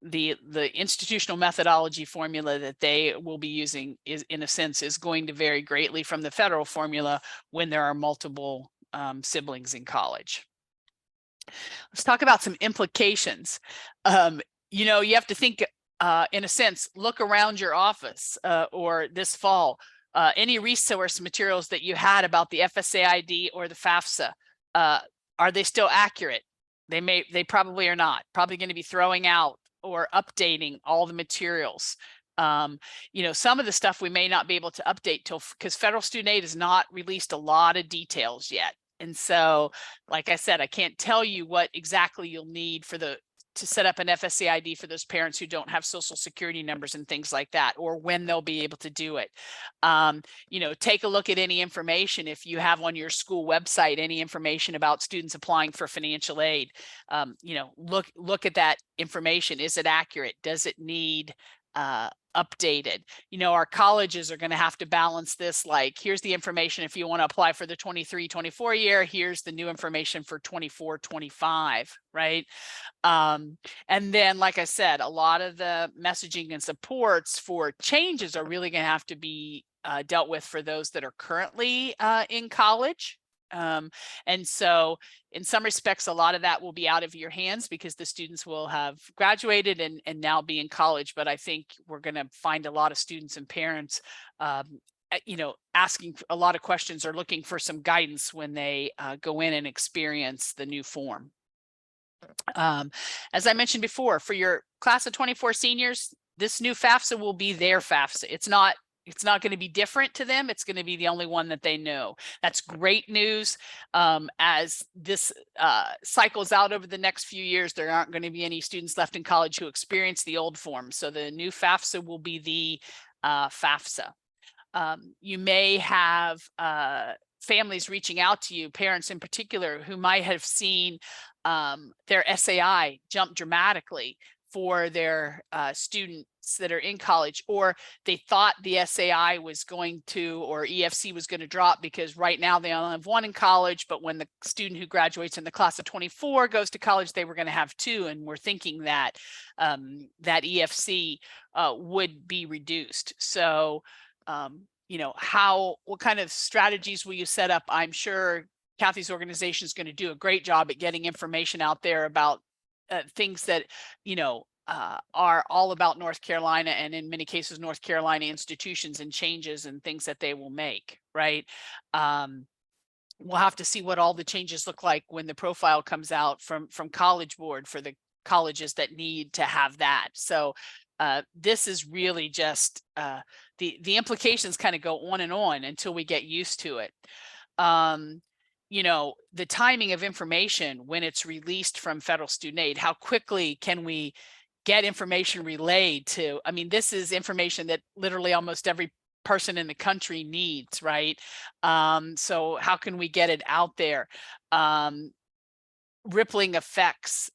the institutional methodology formula that they will be using is, in a sense, is going to vary greatly from the federal formula when there are multiple siblings in college. Let's talk about some implications. You know, you have to think, in a sense, look around your office or this fall, any resource materials that you had about the FSA ID or the FAFSA, are they still accurate? They probably are not. Probably going to be throwing out or updating all the materials. You know, some of the stuff we may not be able to update because federal student aid has not released a lot of details yet. And so, like I said, I can't tell you what exactly you'll need to set up an FSA ID for those parents who don't have social security numbers and things like that, or when they'll be able to do it. You know, take a look at any information. If you have on your school website any information about students applying for financial aid, you know, look at that information. Is it accurate? Does it need updated? You know, our colleges are going to have to balance this, like, here's the information if you want to apply for the 23-24 year, here's the new information for 24-25, right? And then, like I said, a lot of the messaging and supports for changes are really going to have to be dealt with for those that are currently in college. And so in some respects, a lot of that will be out of your hands because the students will have graduated and now be in college. But I think we're going to find a lot of students and parents, you know, asking a lot of questions or looking for some guidance when they go in and experience the new form. As I mentioned before, for your class of 24 seniors, this new FAFSA will be their FAFSA. It's not going to be different to them. It's going to be the only one that they know. That's great news. As this cycles out over the next few years, there aren't going to be any students left in college who experience the old form. So the new FAFSA will be the FAFSA. You may have families reaching out to you, parents in particular, who might have seen their SAI jump dramatically for their students that are in college, or they thought the SAI was going to, or EFC was going to drop because right now they only have one in college, but when the student who graduates in the class of 24 goes to college, they were going to have two, and we're thinking that that EFC would be reduced. So, you know, what kind of strategies will you set up? I'm sure Kathy's organization is going to do a great job at getting information out there about things that, you know, are all about North Carolina, and in many cases, North Carolina institutions and changes and things that they will make, right? We'll have to see what all the changes look like when the profile comes out from College Board for the colleges that need to have that. So this is really just the implications kind of go on and on until we get used to it. You know, the timing of information when it's released from federal student aid, how quickly can we get information relayed to. I mean, this is information that literally almost every person in the country needs, right? So how can we get it out there? Rippling effects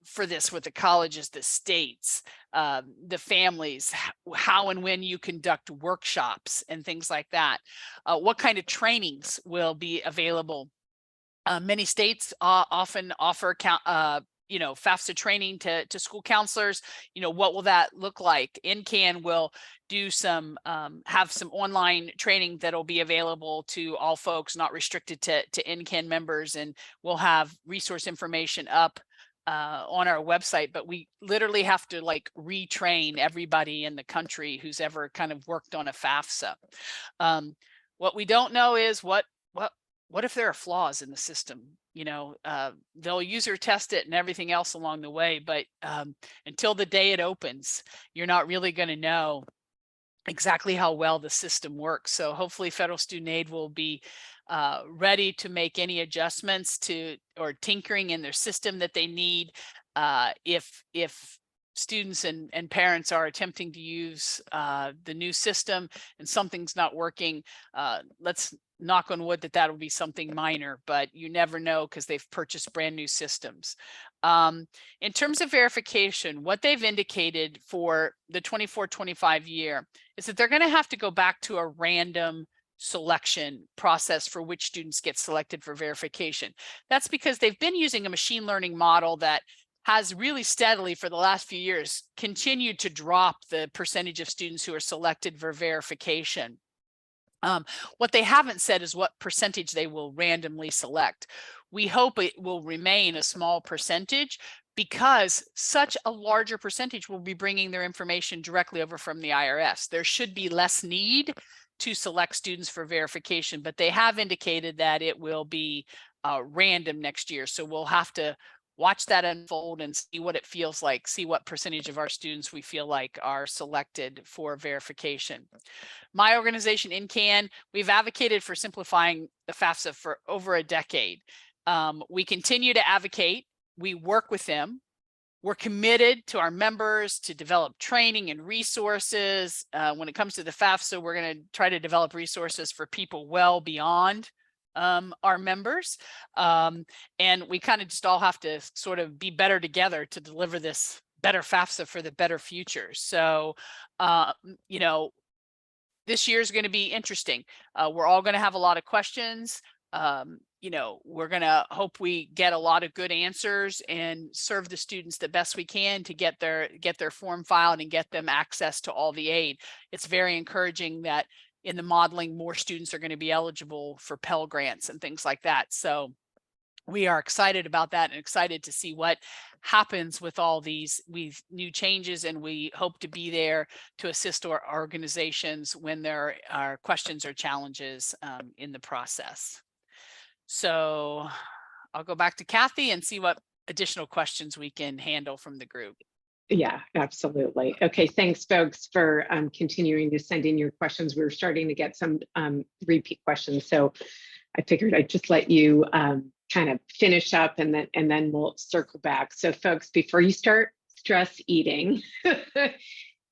for this with the colleges, the states, the families, how and when you conduct workshops and things like that. What kind of trainings will be available? Many states often offer FAFSA training to school counselors. What will that look like? NCAN will do have some online training that'll be available to all folks, not restricted to NCAN members, and we'll have resource information up on our website, but we literally have to like retrain everybody in the country who's ever kind of worked on a FAFSA. What we don't know is what if there are flaws in the system? They'll user test it and everything else along the way, but until the day it opens, you're not really going to know exactly how well the system works. So hopefully federal student aid will be ready to make any adjustments to or tinkering in their system that they need. If students and parents are attempting to use the new system and something's not working, let's knock on wood that will be something minor, but you never know because they've purchased brand new systems. In terms of verification, what they've indicated for the 24-25 year is that they're going to have to go back to a random selection process for which students get selected for verification. That's because they've been using a machine learning model that has really steadily for the last few years continued to drop the percentage of students who are selected for verification. What they haven't said is what percentage they will randomly select. We hope it will remain a small percentage because such a larger percentage will be bringing their information directly over from the IRS. There should be less need to select students for verification, but they have indicated that it will be random next year. So we'll have to watch that unfold and see what it feels like, see what percentage of our students we feel like are selected for verification. My organization, NCAN, we've advocated for simplifying the FAFSA for over a decade. We continue to advocate. We work with them. We're committed to our members to develop training and resources. When it comes to the FAFSA, we're going to try to develop resources for people well beyond our members. And we kind of just all have to sort of be better together to deliver this better FAFSA for the better future. So, this year is going to be interesting. We're all going to have a lot of questions. We're going to hope we get a lot of good answers and serve the students the best we can to get their form filed and get them access to all the aid. It's very encouraging that in the modeling, more students are going to be eligible for Pell Grants and things like that. So we are excited about that and excited to see what happens with all these new changes, and we hope to be there to assist our organizations when there are questions or challenges in the process. So I'll go back to Kathy and see what additional questions we can handle from the group. Yeah, absolutely. Okay, thanks folks for continuing to send in your questions. We were starting to get some repeat questions, so I figured I'd just let you kind of finish up and then we'll circle back. So folks, before you start stress eating,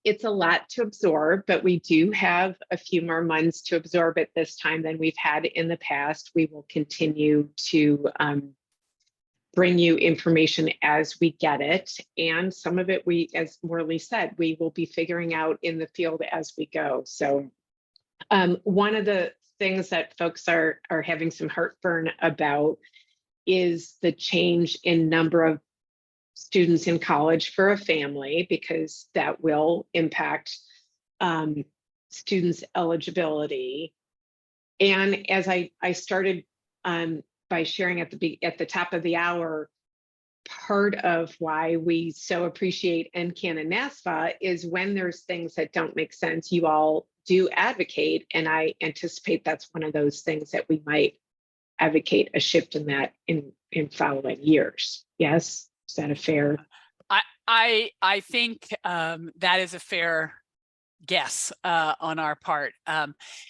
it's a lot to absorb, but we do have a few more months to absorb it this time than we've had in the past. We will continue to bring you information as we get it. And some of it, as Morley said, we will be figuring out in the field as we go. So one of the things that folks are having some heartburn about is the change in number of students in college for a family, because that will impact students' eligibility. And as I started by sharing at the top of the hour, part of why we so appreciate NCAN and NASFA is when there's things that don't make sense, you all do advocate, and I anticipate that's one of those things that we might advocate a shift in that in following years. Yes, is that a fair? I think that is a fair guess on our part.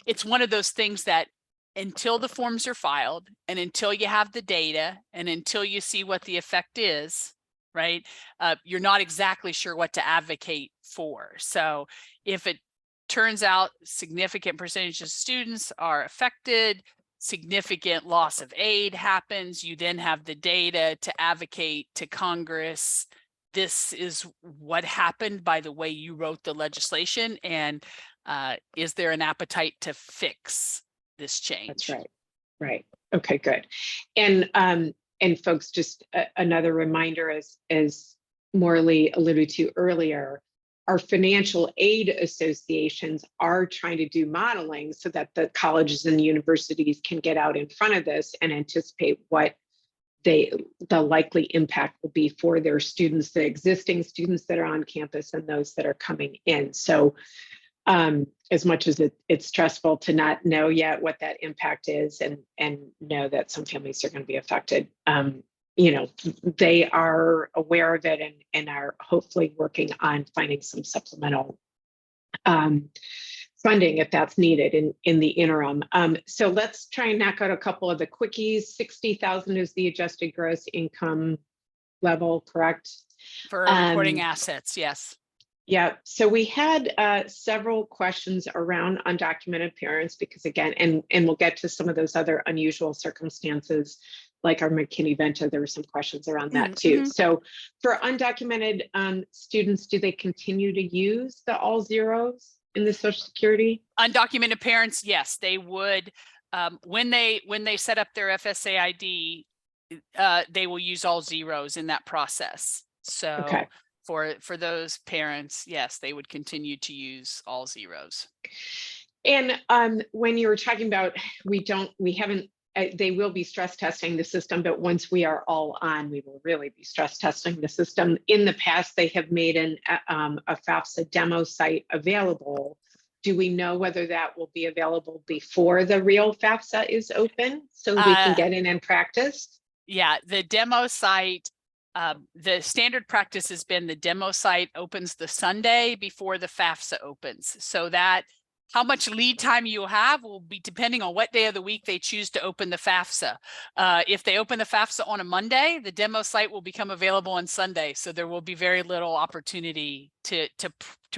It's one of those things that until the forms are filed and until you have the data and until you see what the effect is, right? You're not exactly sure what to advocate for. So if it turns out significant percentage of students are affected, significant loss of aid happens, you then have the data to advocate to Congress. This is what happened by the way you wrote the legislation, and is there an appetite to fix this change? That's right. Right. Okay, good. And folks, just another reminder, as Morley alluded to earlier, our financial aid associations are trying to do modeling so that the colleges and universities can get out in front of this and anticipate what the likely impact will be for their students, the existing students that are on campus and those that are coming in. So as much as it's stressful to not know yet what that impact is and know that some families are going to be affected, they are aware of it and are hopefully working on finding some supplemental funding if that's needed in the interim. So let's try and knock out a couple of the quickies. 60,000 is the adjusted gross income level, correct? For reporting assets, yes. Yeah, so we had several questions around undocumented parents because again, and we'll get to some of those other unusual circumstances like our McKinney-Vento, there were some questions around that too. So for undocumented students, do they continue to use the all zeros in the Social Security? Undocumented parents, yes, they would. When they set up their FSA ID, they will use all zeros in that process. So okay. For those parents, yes, they would continue to use all zeros. And when you were talking about, they will be stress testing the system, but once we are all on, we will really be stress testing the system. In the past, they have made a FAFSA demo site available. Do we know whether that will be available before the real FAFSA is open so we can get in and practice? Yeah, the demo site, the standard practice has been the demo site opens the Sunday before the FAFSA opens. So that how much lead time you have will be depending on what day of the week they choose to open the FAFSA. If they open the FAFSA on a Monday, the demo site will become available on Sunday. So there will be very little opportunity to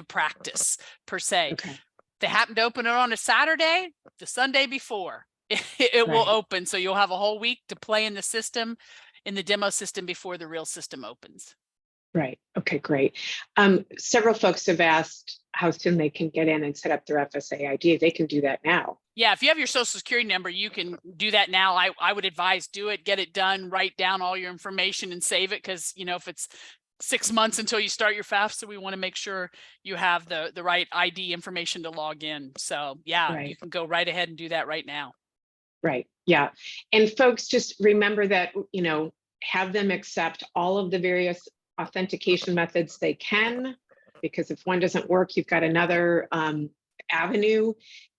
practice per se. Okay. If they happen to open it on a Saturday, the Sunday before, it will open. So you'll have a whole week to play in the system, in the demo system before the real system opens. Right. Okay, great. Several folks have asked how soon they can get in and set up their FSA ID. They can do that now. Yeah, if you have your Social Security number, you can do that now. I would advise do it, get it done, write down all your information and save it because, if it's 6 months until you start your FAFSA, we want to make sure you have the right ID information to log in. So yeah, you can go right ahead and do that right now. Right. Yeah. And folks, just remember that, have them accept all of the various authentication methods they can, because if one doesn't work, you've got another avenue.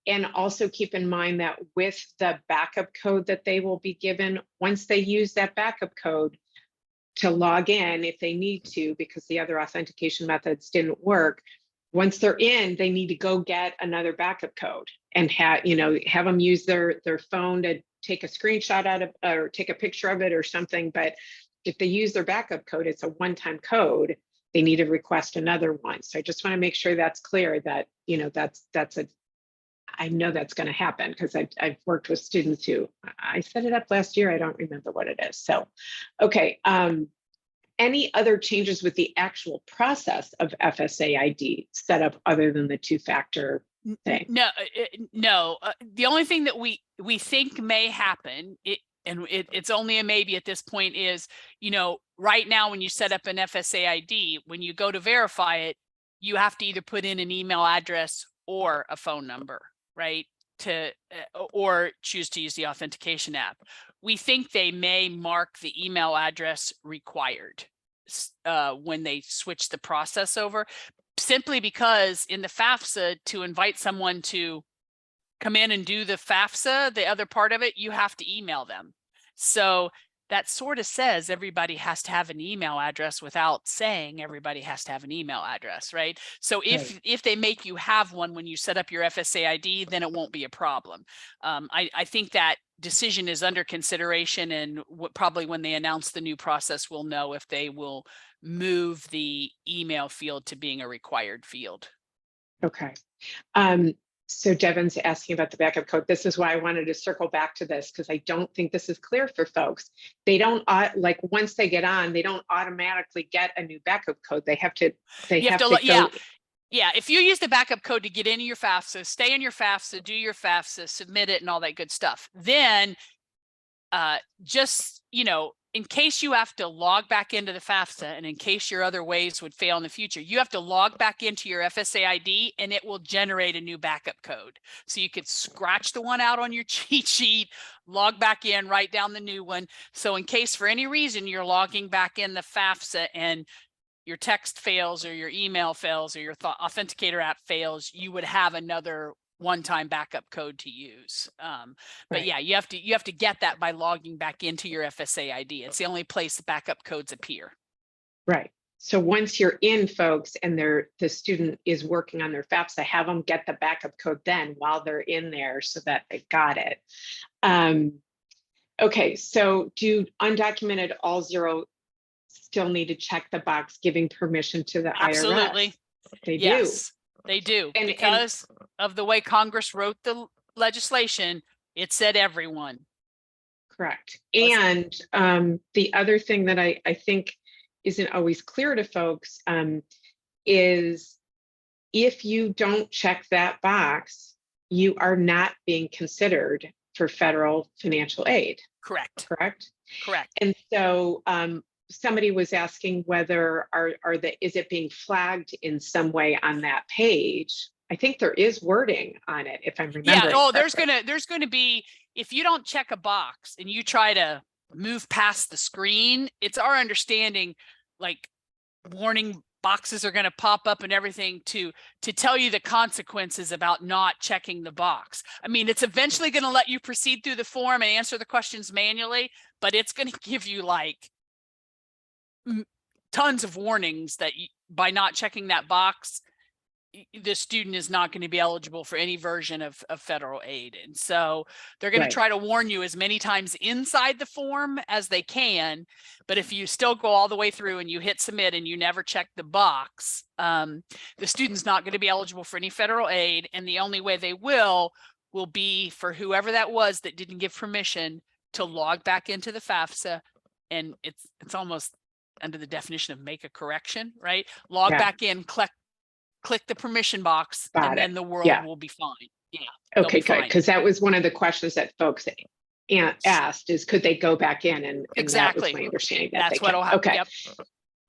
And also keep in mind that with the backup code that they will be given, once they use that backup code to log in, if they need to, because the other authentication methods didn't work, once they're in, they need to go get another backup code and have them use their phone to take a screenshot out of or take a picture of it or something. But if they use their backup code, it's a one-time code. They need to request another one. So I just want to make sure that's clear that, I know that's going to happen because I've worked with students who I set it up last year. I don't remember what it is. So, okay. Any other changes with the actual process of FSA ID setup other than the two-factor thing? No. The only thing that we think may happen, it's only a maybe at this point, is, right now when you set up an FSA ID, when you go to verify it, you have to either put in an email address or a phone number, right? Or choose to use the authentication app. We think they may mark the email address required when they switch the process over, simply because in the FAFSA, to invite someone to come in and do the FAFSA, the other part of it, you have to email them. So that sort of says everybody has to have an email address without saying everybody has to have an email address, right? So if they make you have one when you set up your FSA ID, then it won't be a problem. I think that decision is under consideration, and probably when they announce the new process, we'll know if they will move the email field to being a required field. Okay. So Devin's asking about the backup code. This is why I wanted to circle back to this, because I don't think this is clear for folks. They don't like once they get on, they don't automatically get a new backup code. They have to go. Yeah, if you use the backup code to get into your FAFSA, stay in your FAFSA, do your FAFSA, submit it and all that good stuff, then just, in case you have to log back into the FAFSA and in case your other ways would fail in the future, you have to log back into your FSA ID and it will generate a new backup code. So you could scratch the one out on your cheat sheet, log back in, write down the new one. So in case for any reason you're logging back in the FAFSA and your text fails or your email fails or your authenticator app fails, you would have another one-time backup code to use. But yeah, you have to get that by logging back into your FSA ID. It's the only place the backup codes appear. Right. So once you're in, folks, and the student is working on their FAFSA, have them get the backup code then while they're in there so that they got it. Okay, so do undocumented all zero still need to check the box giving permission to the Absolutely. IRS? They yes, do. They do. Because of the way Congress wrote the legislation, it said everyone. Correct. And the other thing that I think isn't always clear to folks is if you don't check that box, you are not being considered for federal financial aid. Correct. And so somebody was asking whether is it being flagged in some way on that page? I think there is wording on it, if I'm remembering. Yeah. Oh, there's gonna be, if you don't check a box and you try to move past the screen, it's our understanding, like warning boxes are going to pop up and everything to tell you the consequences about not checking the box. I mean, it's eventually going to let you proceed through the form and answer the questions manually, but it's going to give you like tons of warnings that by not checking that box, the student is not going to be eligible for any version of federal aid. And so they're going to try to warn you as many times inside the form as they can. But if you still go all the way through and you hit submit and you never check the box, the student's not going to be eligible for any federal aid. And the only way they will be for whoever that was that didn't give permission to log back into the FAFSA. And it's almost under the definition of make a correction, right? Log back in, click the permission box, and then the world will be fine. Yeah. Okay, good. Because that was one of the questions that folks asked is, could they go back in? And exactly. That was my understanding. That's what'll happen. Okay.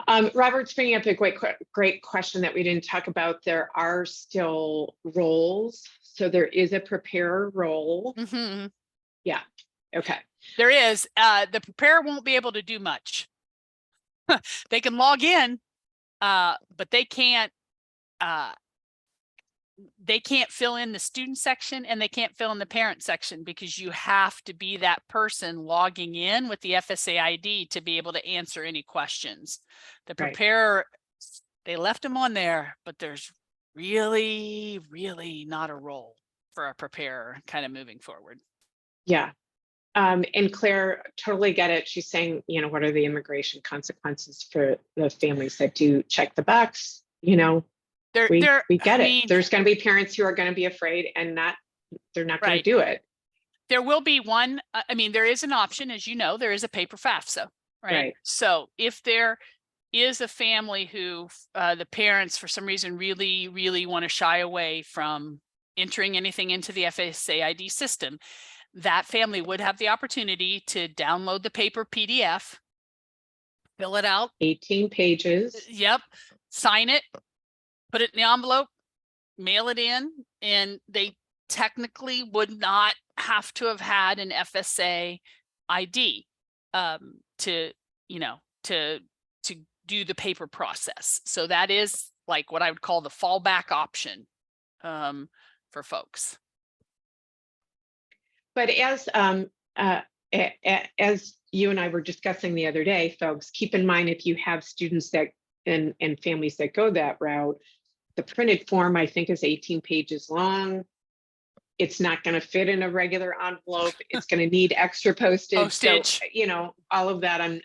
Yep. Robert's bringing up a great question that we didn't talk about. There are still roles. So there is a preparer role. Mm-hmm. Yeah. Okay. There is. The preparer won't be able to do much. They can log in, but they can't fill in the student section and they can't fill in the parent section because you have to be that person logging in with the FSA ID to be able to answer any questions. The preparer, they left them on there, but there's really, really not a role for a preparer kind of moving forward. Yeah. And Claire, totally get it. She's saying, what are the immigration consequences for the families that do check the box? We get it. There's going to be parents who are going to be afraid and they're not going to do it. There will be one. There is an option, as you know, there is a paper FAFSA, right? So if there is a family who the parents, for some reason, really, really want to shy away from entering anything into the FSA ID system, that family would have the opportunity to download the paper PDF, fill it out. 18 pages. Yep. Sign it, put it in the envelope, mail it in, and they technically would not have to have had an FSA ID to do the paper process. So that is like what I would call the fallback option for folks. But as you and I were discussing the other day, folks, keep in mind, if you have students that and families that go that route, the printed form, I think, is 18 pages long. it's not going to fit in a regular envelope. It's going to need extra postage. So, all of that,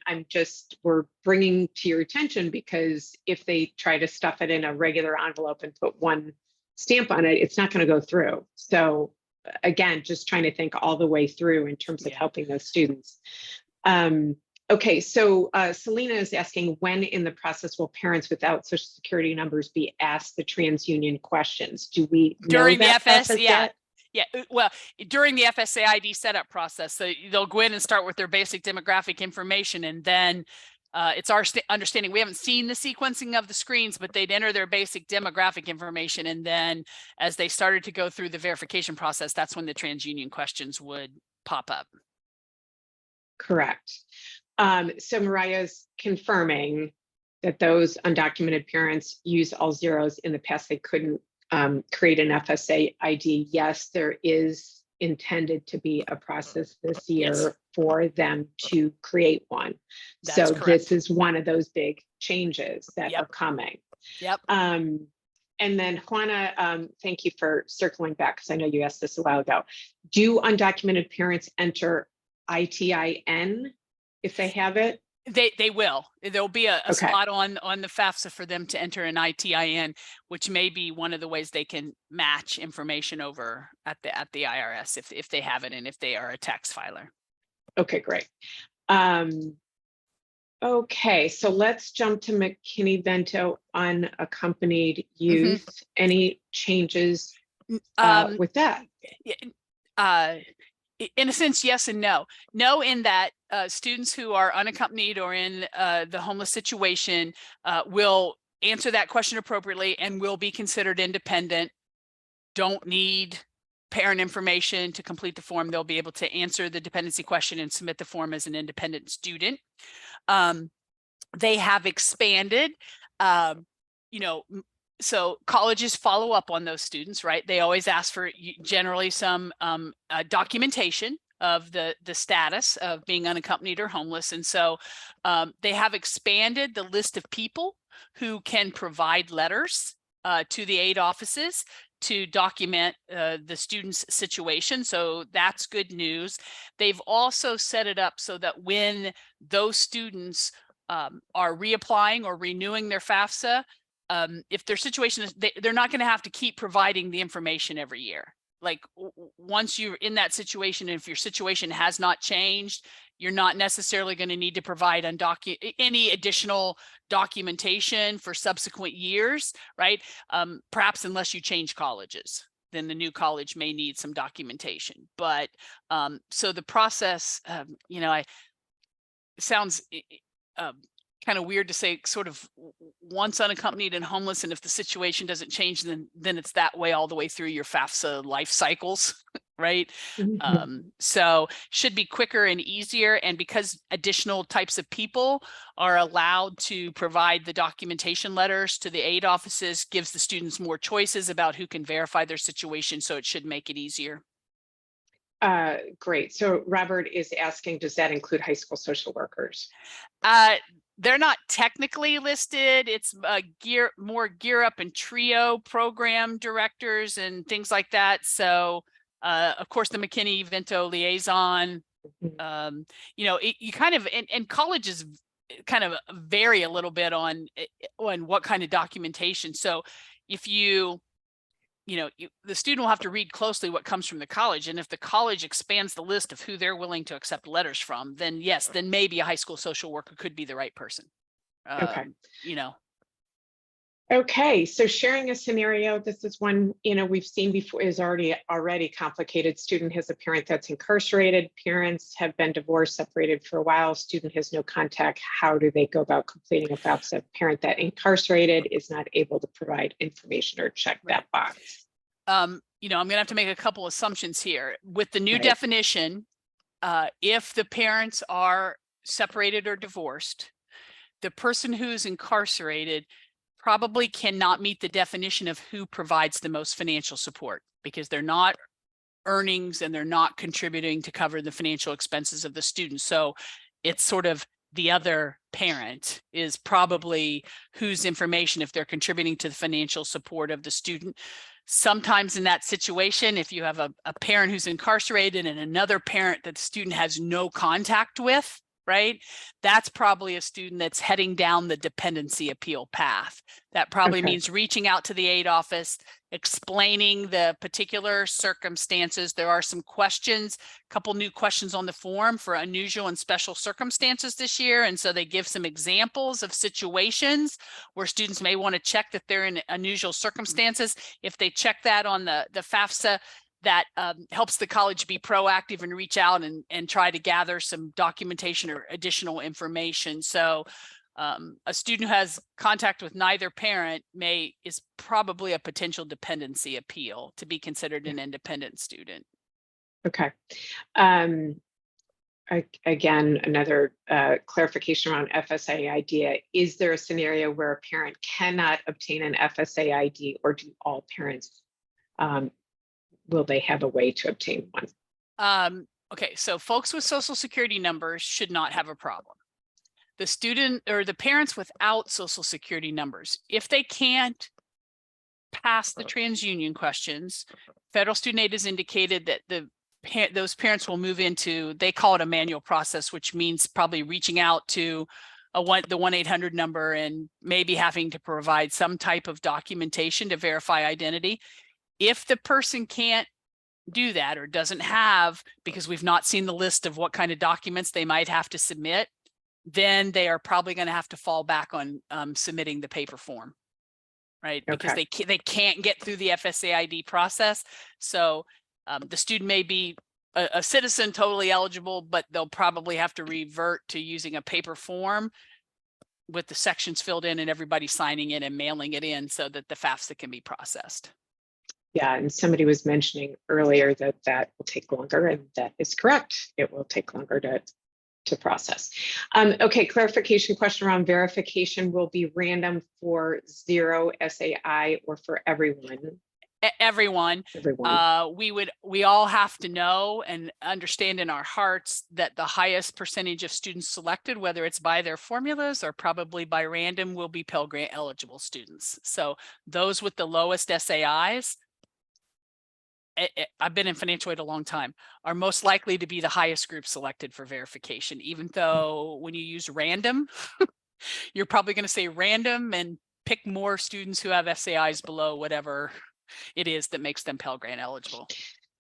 we're bringing to your attention, because if they try to stuff it in a regular envelope and put one stamp on it, it's not going to go through. So again, just trying to think all the way through in terms of helping those students. Okay, so Selena is asking, when in the process will parents without Social Security numbers be asked the TransUnion questions? Do we during know that the FS? process yet? Yeah, well, during the FSA ID setup process, so they'll go in and start with their basic demographic information, and then it's our understanding, we haven't seen the sequencing of the screens, but they'd enter their basic demographic information, and then as they started to go through the verification process, that's when the TransUnion questions would pop up. Correct. So Mariah's confirming that those undocumented parents use all zeros. In the past, they couldn't create an FSA ID. Yes, there is intended to be a process this year for them to create one. That's so correct. This is one of those big changes that are coming. And then Juana, thank you for circling back, because I know you asked this a while ago. Do undocumented parents enter ITIN if they have it? They will. There'll be a spot on the FAFSA for them to enter an ITIN, which may be one of the ways they can match information over at the IRS if they have it and if they are a tax filer. Okay, great. Okay, so let's jump to McKinney-Vento unaccompanied youth. Any changes with that? In a sense, yes and no. No, in that students who are unaccompanied or in the homeless situation will answer that question appropriately and will be considered independent, don't need parent information to complete the form. They'll be able to answer the dependency question and submit the form as an independent student. They have expanded, so colleges follow up on those students, right? They always ask for generally some documentation of the status of being unaccompanied or homeless. And so they have expanded the list of people who can provide letters to the aid offices to document the student's situation. So that's good news. They've also set it up so that when those students are reapplying or renewing their FAFSA, if their situation is, they're not going to have to keep providing the information every year. Like once you're in that situation, if your situation has not changed, you're not necessarily going to need to provide any additional documentation for subsequent years, right? Perhaps unless you change colleges, then the new college may need some documentation. But so the process, it sounds kind of weird to say sort of once unaccompanied and homeless, and if the situation doesn't change, then it's that way all the way through your FAFSA life cycles, right? So should be quicker and easier. And because additional types of people are allowed to provide the documentation letters to the aid offices, gives the students more choices about who can verify their situation. So it should make it easier. Great. So Robert is asking, does that include high school social workers? They're not technically listed. It's Gear Up and Trio program directors and things like that. So of course the McKinney-Vento liaison, you kind of, and colleges kind of vary a little bit on what kind of documentation. So if the student will have to read closely what comes from the college. And if the college expands the list of who they're willing to accept letters from, then yes, then maybe a high school social worker could be the right person. Okay. Okay. So sharing a scenario, this is one, we've seen before, is already complicated. Student has a parent that's incarcerated. Parents have been divorced, separated for a while. Student has no contact. How do they go about completing a FAFSA? Parent that incarcerated is not able to provide information or check that box. I'm going to have to make a couple assumptions here. With the new definition, if the parents are separated or divorced, the person who's incarcerated probably cannot meet the definition of who provides the most financial support, because they're not earnings and they're not contributing to cover the financial expenses of the student. So it's sort of the other parent is probably whose information, if they're contributing to the financial support of the student. Sometimes in that situation, if you have a parent who's incarcerated and another parent that the student has no contact with, right? That's probably a student that's heading down the dependency appeal path. That probably means reaching out to the aid office, explaining the particular circumstances. There are some questions, a couple new questions on the form for unusual and special circumstances this year. And so they give some examples of situations where students may want to check that they're in unusual circumstances. If they check that on the FAFSA, that helps the college be proactive and reach out and try to gather some documentation or additional information. So a student who has contact with neither parent is probably a potential dependency appeal to be considered an independent student. Okay. Again, another clarification around FSA ID. Is there a scenario where a parent cannot obtain an FSA ID, or do all parents will they have a way to obtain one? Okay, so folks with social security numbers should not have a problem. The student or the parents without social security numbers, if they can't pass the TransUnion questions, federal student aid has indicated that those parents will move into, they call it a manual process, which means probably reaching out to the 1-800 number and maybe having to provide some type of documentation to verify identity. If the person can't do that or doesn't have, because we've not seen the list of what kind of documents they might have to submit, then they are probably going to have to fall back on submitting the paper form, right? Because they can't get through the FSA ID process. So the student may be a citizen, totally eligible, but they'll probably have to revert to using a paper form with the sections filled in and everybody signing it and mailing it in so that the FAFSA can be processed. Yeah, and somebody was mentioning earlier that will take longer, and that is correct. It will take longer to process. Okay, clarification question around verification will be random for 0 SAI or for everyone? Everyone. We all have to know and understand in our hearts that the highest percentage of students selected, whether it's by their formulas or probably by random, will be Pell Grant eligible students. So those with the lowest SAIs, I've been in financial aid a long time, are most likely to be the highest group selected for verification, even though when you use random, you're probably going to say random and pick more students who have SAIs below whatever it is that makes them Pell Grant eligible.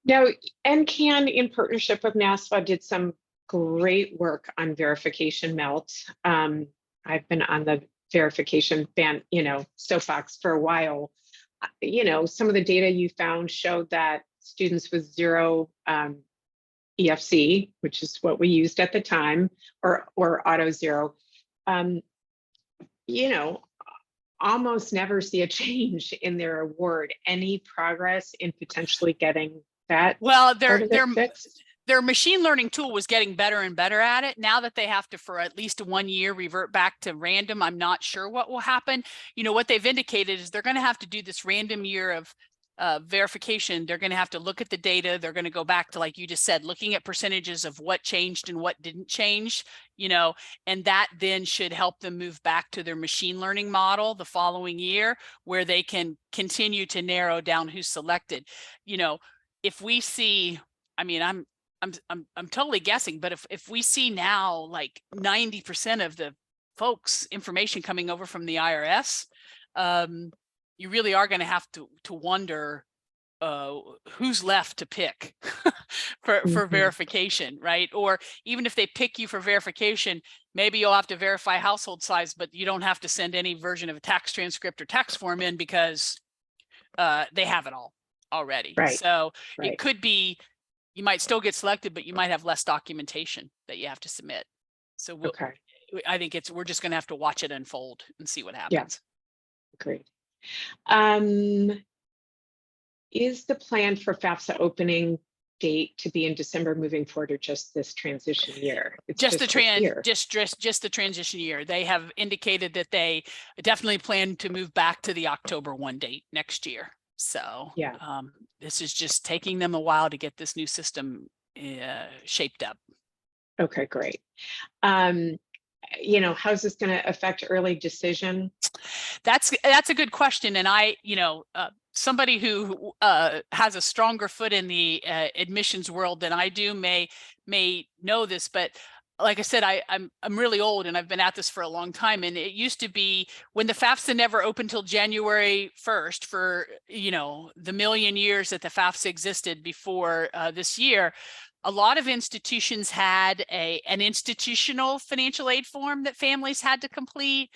Now, NCAN in partnership with NASFA did some great work on verification melt. I've been on the verification soapbox for a while. Some of the data you found showed that students with 0 EFC, which is what we used at the time, or auto 0, almost never see a change in their award. Any progress in potentially getting that? Well, their machine learning tool was getting better and better at it. Now that they have to, for at least 1 year, revert back to random, I'm not sure what will happen. What they've indicated is they're going to have to do this random year of verification. They're going to have to look at the data. They're going to go back to, like you just said, looking at percentages of what changed and what didn't change, and that then should help them move back to their machine learning model the following year, where they can continue to narrow down who's selected. If we see, I'm totally guessing, but if we see now like 90% of the folks' information coming over from the IRS, you really are going to have to wonder who's left to pick for verification, right? Or even if they pick you for verification, maybe you'll have to verify household size, but you don't have to send any version of a tax transcript or tax form in because they have it all already. Right. So it could be, you might still get selected, but you might have less documentation that you have to submit. So I think we're just going to have to watch it unfold and see what happens. Yeah. Great. Is the plan for FAFSA opening date to be in December moving forward, or just this transition year? Just the transition year. They have indicated that they definitely plan to move back to the October 1 date next year. So this is just taking them a while to get this new system shaped up. Okay, great. how's this going to affect early decision? That's a good question. And somebody who has a stronger foot in the admissions world than I do may know this, but like I said, I'm really old and I've been at this for a long time. And it used to be when the FAFSA never opened till January 1st for, the million years that the FAFSA existed before this year, a lot of institutions had an institutional financial aid form that families had to complete,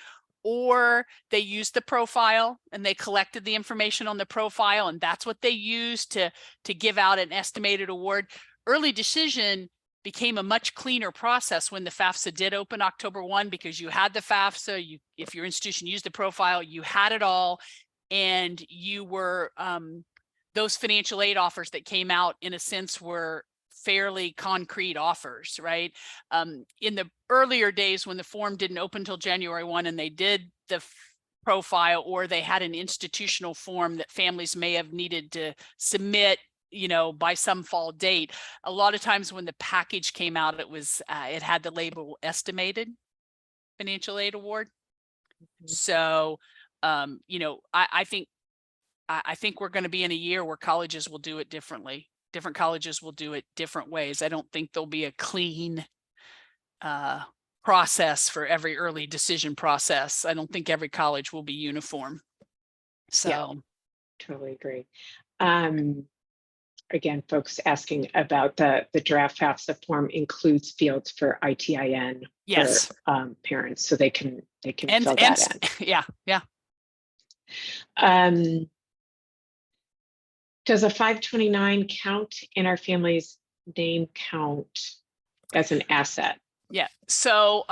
or they used the profile and they collected the information on the profile, and that's what they used to give out an estimated award. Early decision became a much cleaner process when the FAFSA did open October 1, because you had the FAFSA, if your institution used the profile, you had it all, and you were those financial aid offers that came out in a sense were fairly concrete offers, right? In the earlier days when the form didn't open until January 1 and they did the profile, or they had an institutional form that families may have needed to submit, by some fall date, a lot of times when the package came out, it had the label estimated financial aid award. So, I think we're going to be in a year where colleges will do it differently. Different colleges will do it different ways. I don't think there'll be a clean process for every early decision process. I don't think every college will be uniform. So yeah, totally agree. Again, folks asking about the draft FAFSA form includes fields for ITIN yes, for parents, so they can fill that in. Yeah. Does a 529 count in our family's name count as an asset? Yeah. So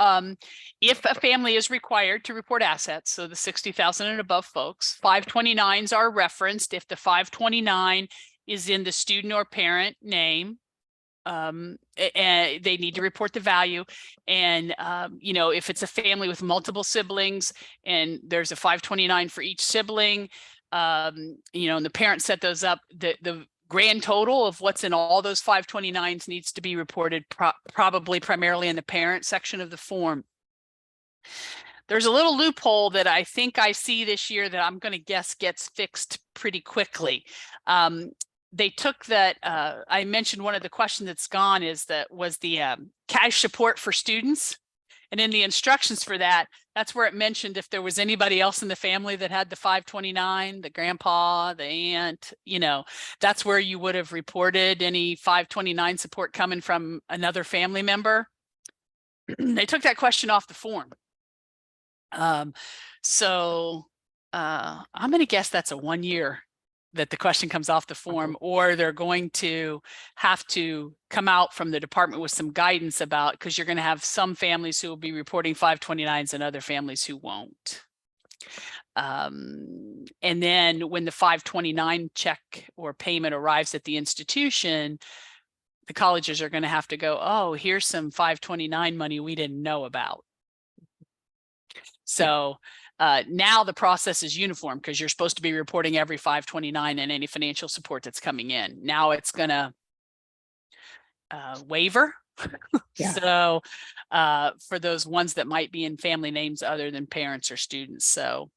if a family is required to report assets, so the 60,000 and above folks, 529s are referenced if the 529 is in the student or parent name. And they need to report the value. And, if it's a family with multiple siblings and there's a 529 for each sibling, and the parents set those up, the grand total of what's in all those 529s needs to be reported probably primarily in the parent section of the form. There's a little loophole that I think I see this year that I'm going to guess gets fixed pretty quickly. They took that, I mentioned one of the questions that's gone was the cash support for students. And in the instructions for that, that's where it mentioned if there was anybody else in the family that had the 529, the grandpa, the aunt, that's where you would have reported any 529 support coming from another family member. They took that question off the form. So I'm going to guess that's a 1 year that the question comes off the form, or they're going to have to come out from the department with some guidance about, because you're going to have some families who will be reporting 529s and other families who won't. And then when the 529 check or payment arrives at the institution, the colleges are going to have to go, oh, here's some 529 money we didn't know about. So now the process is uniform, because you're supposed to be reporting every 529 and any financial support that's coming in. Now it's going to waiver. Yeah. So for those ones that might be in family names other than parents or students. So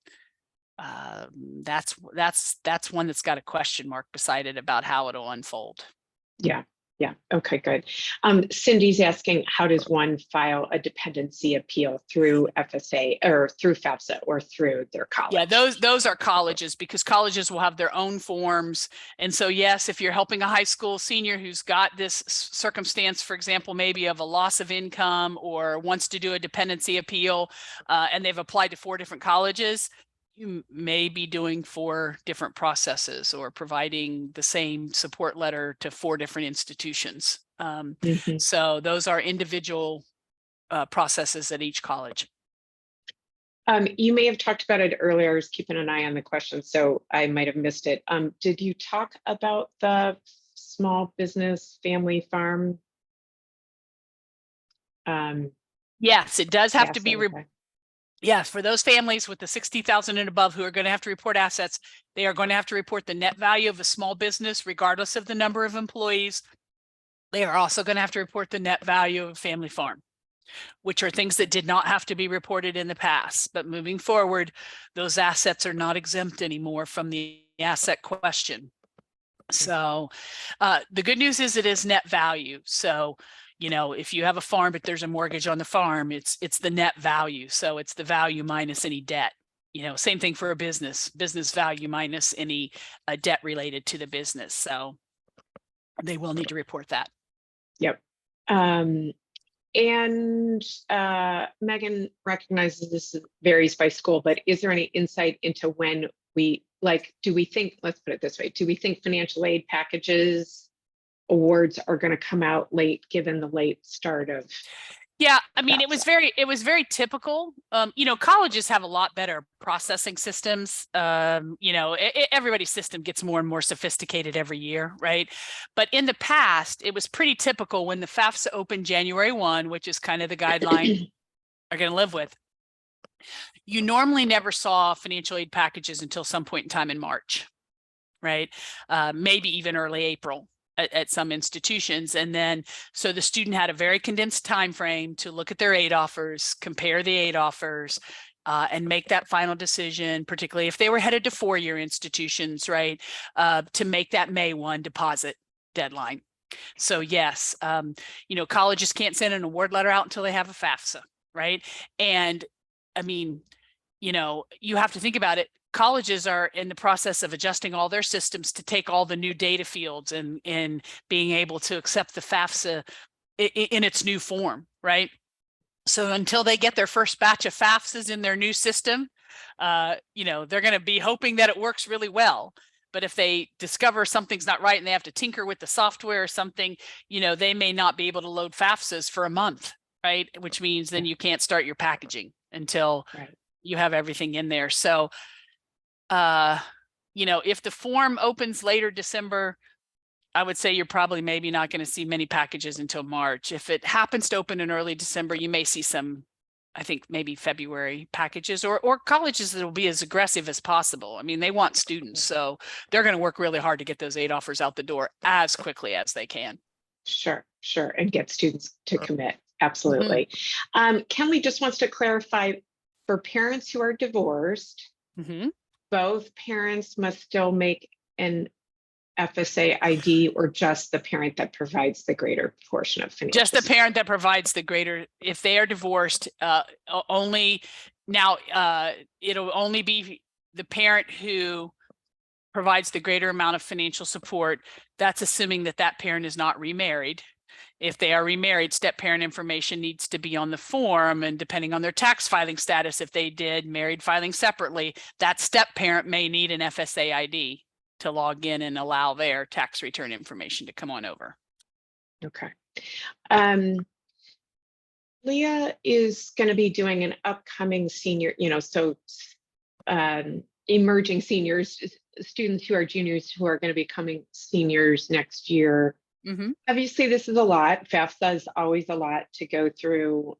that's one that's got a question mark beside it about how it'll unfold. Yeah. Yeah. Okay, good. Cindy's asking, how does one file a dependency appeal through FSA or through FAFSA or through their college? Yeah, those are colleges, because colleges will have their own forms. And so, yes, if you're helping a high school senior who's got this circumstance, for example, maybe of a loss of income or wants to do a dependency appeal, and they've applied to 4 different colleges, you may be doing 4 different processes or providing the same support letter to 4 different institutions. So those are individual processes at each college. You may have talked about it earlier. I was keeping an eye on the question, so I might have missed it. Did you talk about the small business family farm? Yes, it does have to be. Yes, for those families with the 60,000 and above who are going to have to report assets, they are going to have to report the net value of a small business, regardless of the number of employees. They are also going to have to report the net value of a family farm. which are things that did not have to be reported in the past. But moving forward, those assets are not exempt anymore from the asset question. So the good news is it is net value. So, if you have a farm, but there's a mortgage on the farm, it's the net value. So it's the value minus any debt. Same thing for a business value minus any debt related to the business. So they will need to report that. Yep. And Megan recognizes this varies by school, but is there any insight into when do we think, let's put it this way, do we think financial aid packages awards are going to come out late given the late start of? Yeah, I mean, it was very typical. Colleges have a lot better processing systems. Everybody's system gets more and more sophisticated every year, right? But in the past, it was pretty typical when the FAFSA opened January 1, which is kind of the guideline are going to live with. You normally never saw financial aid packages until some point in time in March, right? Maybe even early April. At some institutions. And then, so the student had a very condensed time frame to look at their aid offers, compare the aid offers, and make that final decision, particularly if they were headed to four-year institutions, right, to make that May 1 deposit deadline. So yes, colleges can't send an award letter out until they have a FAFSA, right? And I mean, you have to think about it. Colleges are in the process of adjusting all their systems to take all the new data fields and being able to accept the FAFSA in its new form, right? So until they get their first batch of FAFSAs in their new system, they're going to be hoping that it works really well. But if they discover something's not right and they have to tinker with the software or something, they may not be able to load FAFSAs for a month, right? Which means then you can't start your packaging until you have everything in there. So if the form opens later December, I would say you're probably maybe not going to see many packages until March. If it happens to open in early December, you may see some, I think maybe February packages or colleges that will be as aggressive as possible. I mean, they want students, so they're going to work really hard to get those aid offers out the door as quickly as they can. Sure. And get students to commit. Absolutely. Kenley just wants to clarify for parents who are divorced, both parents must still make an FSA ID or just the parent that provides the greater portion of financial support? Just the parent that provides the greater, if they are divorced, only now it'll only be the parent who provides the greater amount of financial support. That's assuming that parent is not remarried. If they are remarried, step parent information needs to be on the form, and depending on their tax filing status, if they did married filing separately, that step parent may need an FSA ID to log in and allow their tax return information to come on over. Okay. Leah is going to be doing an upcoming senior, emerging seniors, students who are juniors who are going to be becoming seniors next year. Obviously, this is a lot. FAFSA is always a lot to go through.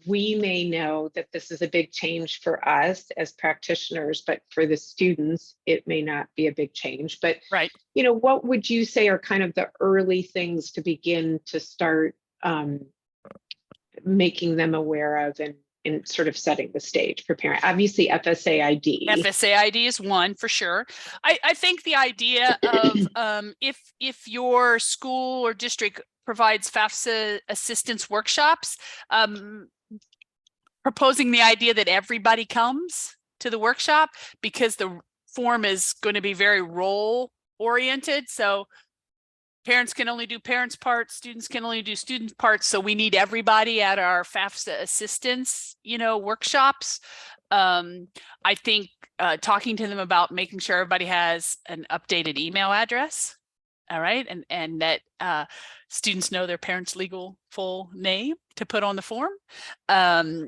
We may know that this is a big change for us as practitioners, but for the students, it may not be a big change. But, what would you say are kind of the early things to begin to start making them aware of and sort of setting the stage for parent? Obviously, FSA ID. FSA ID is one for sure. I think the idea of if your school or district provides FAFSA assistance workshops, proposing the idea that everybody comes to the workshop, because the form is going to be very role oriented. So parents can only do parents' parts, students can only do student parts. So we need everybody at our FAFSA assistance, workshops. I think talking to them about making sure everybody has an updated email address. All right. And that students know their parents' legal full name to put on the form. So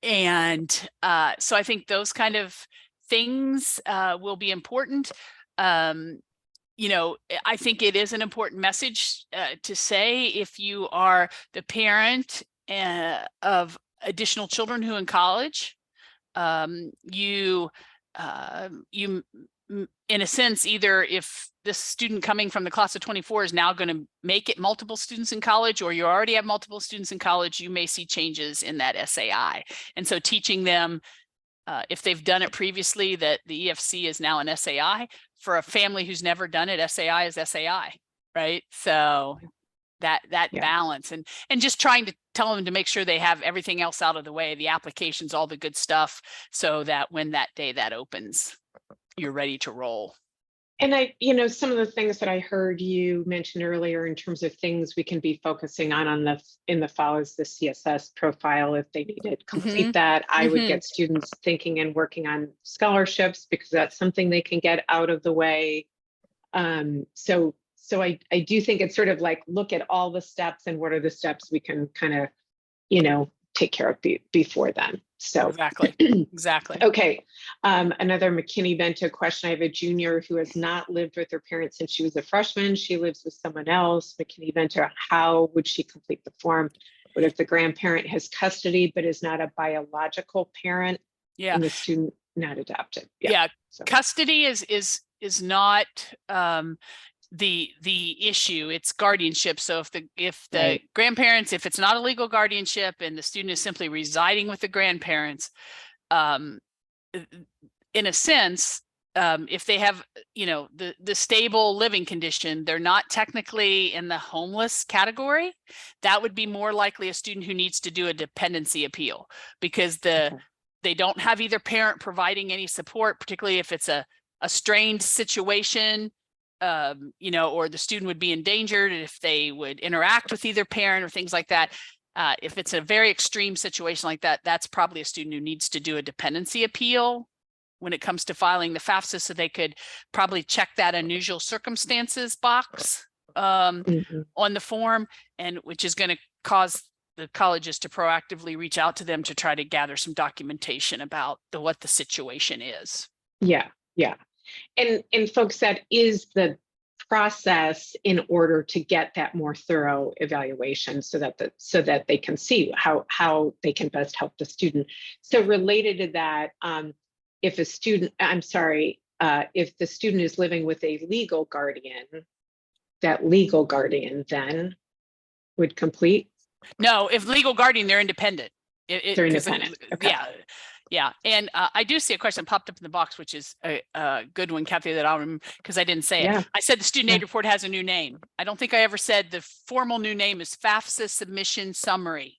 I think those kind of things will be important. I think it is an important message to say if you are the parent of additional children who are in college, you in a sense, either if this student coming from the class of 24 is now going to make it multiple students in college, or you already have multiple students in college, you may see changes in that SAI. And so teaching them, if they've done it previously, that the EFC is now an SAI. For a family who's never done it, SAI is SAI, right? So that balance, and just trying to tell them to make sure they have everything else out of the way, the applications, all the good stuff, so that when that day that opens, you're ready to roll. And some of the things that I heard you mention earlier in terms of things we can be focusing on in the fall is the CSS profile. If they need to complete that, I would get students thinking and working on scholarships, because that's something they can get out of the way. So I do think it's sort of like, look at all the steps and what are the steps we can kind of, take care of before then. So exactly. Okay. Another McKinney-Bento question. I have a junior who has not lived with her parents since she was a freshman. She lives with someone else. McKinney-Bento, how would she complete the form? What if the grandparent has custody but is not a biological parent? Yeah. And the student not adopted. Yeah. So. Custody is not the issue. It's guardianship. So if the grandparents, if it's not a legal guardianship and the student is simply residing with the grandparents, in a sense, if they have, the stable living condition, they're not technically in the homeless category. That would be more likely a student who needs to do a dependency appeal, because they don't have either parent providing any support, particularly if it's a strained situation. Or the student would be endangered if they would interact with either parent or things like that. If it's a very extreme situation like that, that's probably a student who needs to do a dependency appeal when it comes to filing the FAFSA, so they could probably check that unusual circumstances box on the form, and which is going to cause the colleges to proactively reach out to them to try to gather some documentation about what the situation is. Yeah. And folks, that is the process in order to get that more thorough evaluation, so that they can see how they can best help the student. So related to that, if the student is living with a legal guardian, that legal guardian then would complete? No, if legal guardian, they're independent. They're independent. Okay. Yeah. And I do see a question popped up in the box, which is a good one, Kathy, that I'll remember because I didn't say it. I said the student aid report has a new name. I don't think I ever said the formal new name is FAFSA submission summary.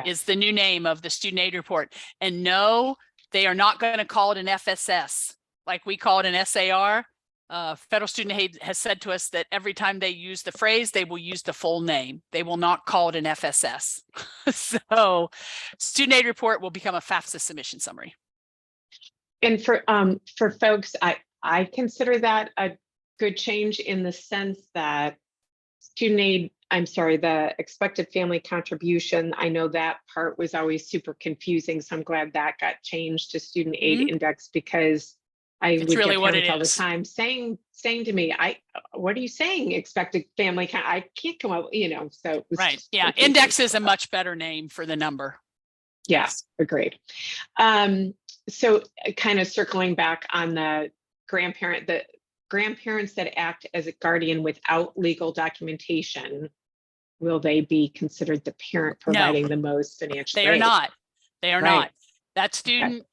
Is the new name of the student aid report. And no, they are not going to call it an FSS like we call it an SAR. Federal Student Aid has said to us that every time they use the phrase, they will use the full name. They will not call it an FSS. So student aid report will become a FAFSA submission summary. And for folks, I consider that a good change in the sense that the expected family contribution, I know that part was always super confusing. So I'm glad that got changed to student aid index, because I would really get parents all the time saying to me, what are you saying? Expected family, I can't come up, so. Right. Yeah. Index is a much better name for the number. Yes. Agreed. So kind of circling back on the grandparents that act as a guardian without legal documentation, will they be considered the parent providing the most financial aid? They are not. They are not. That student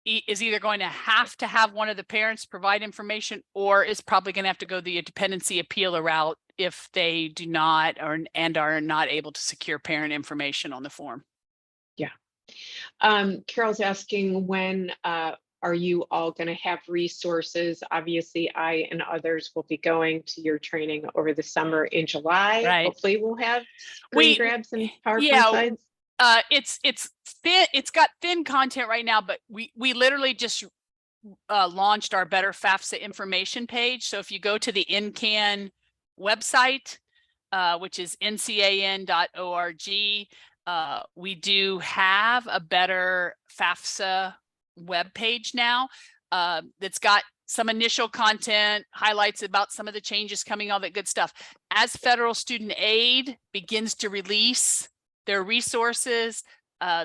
is either going to have one of the parents provide information, or is probably going to have to go the dependency appeal route if they do not and are not able to secure parent information on the form. Yeah. Carol's asking, when are you all going to have resources? Obviously, I and others will be going to your training over the summer in July. Right. Hopefully we'll have screen grabs and PowerPoint slides. It's got thin content right now, but we literally just launched our Better FAFSA information page. So if you go to the NCAN website, which is ncan.org, we do have a Better FAFSA web page now that's got some initial content, highlights about some of the changes coming, all that good stuff. As federal student aid begins to release their resources,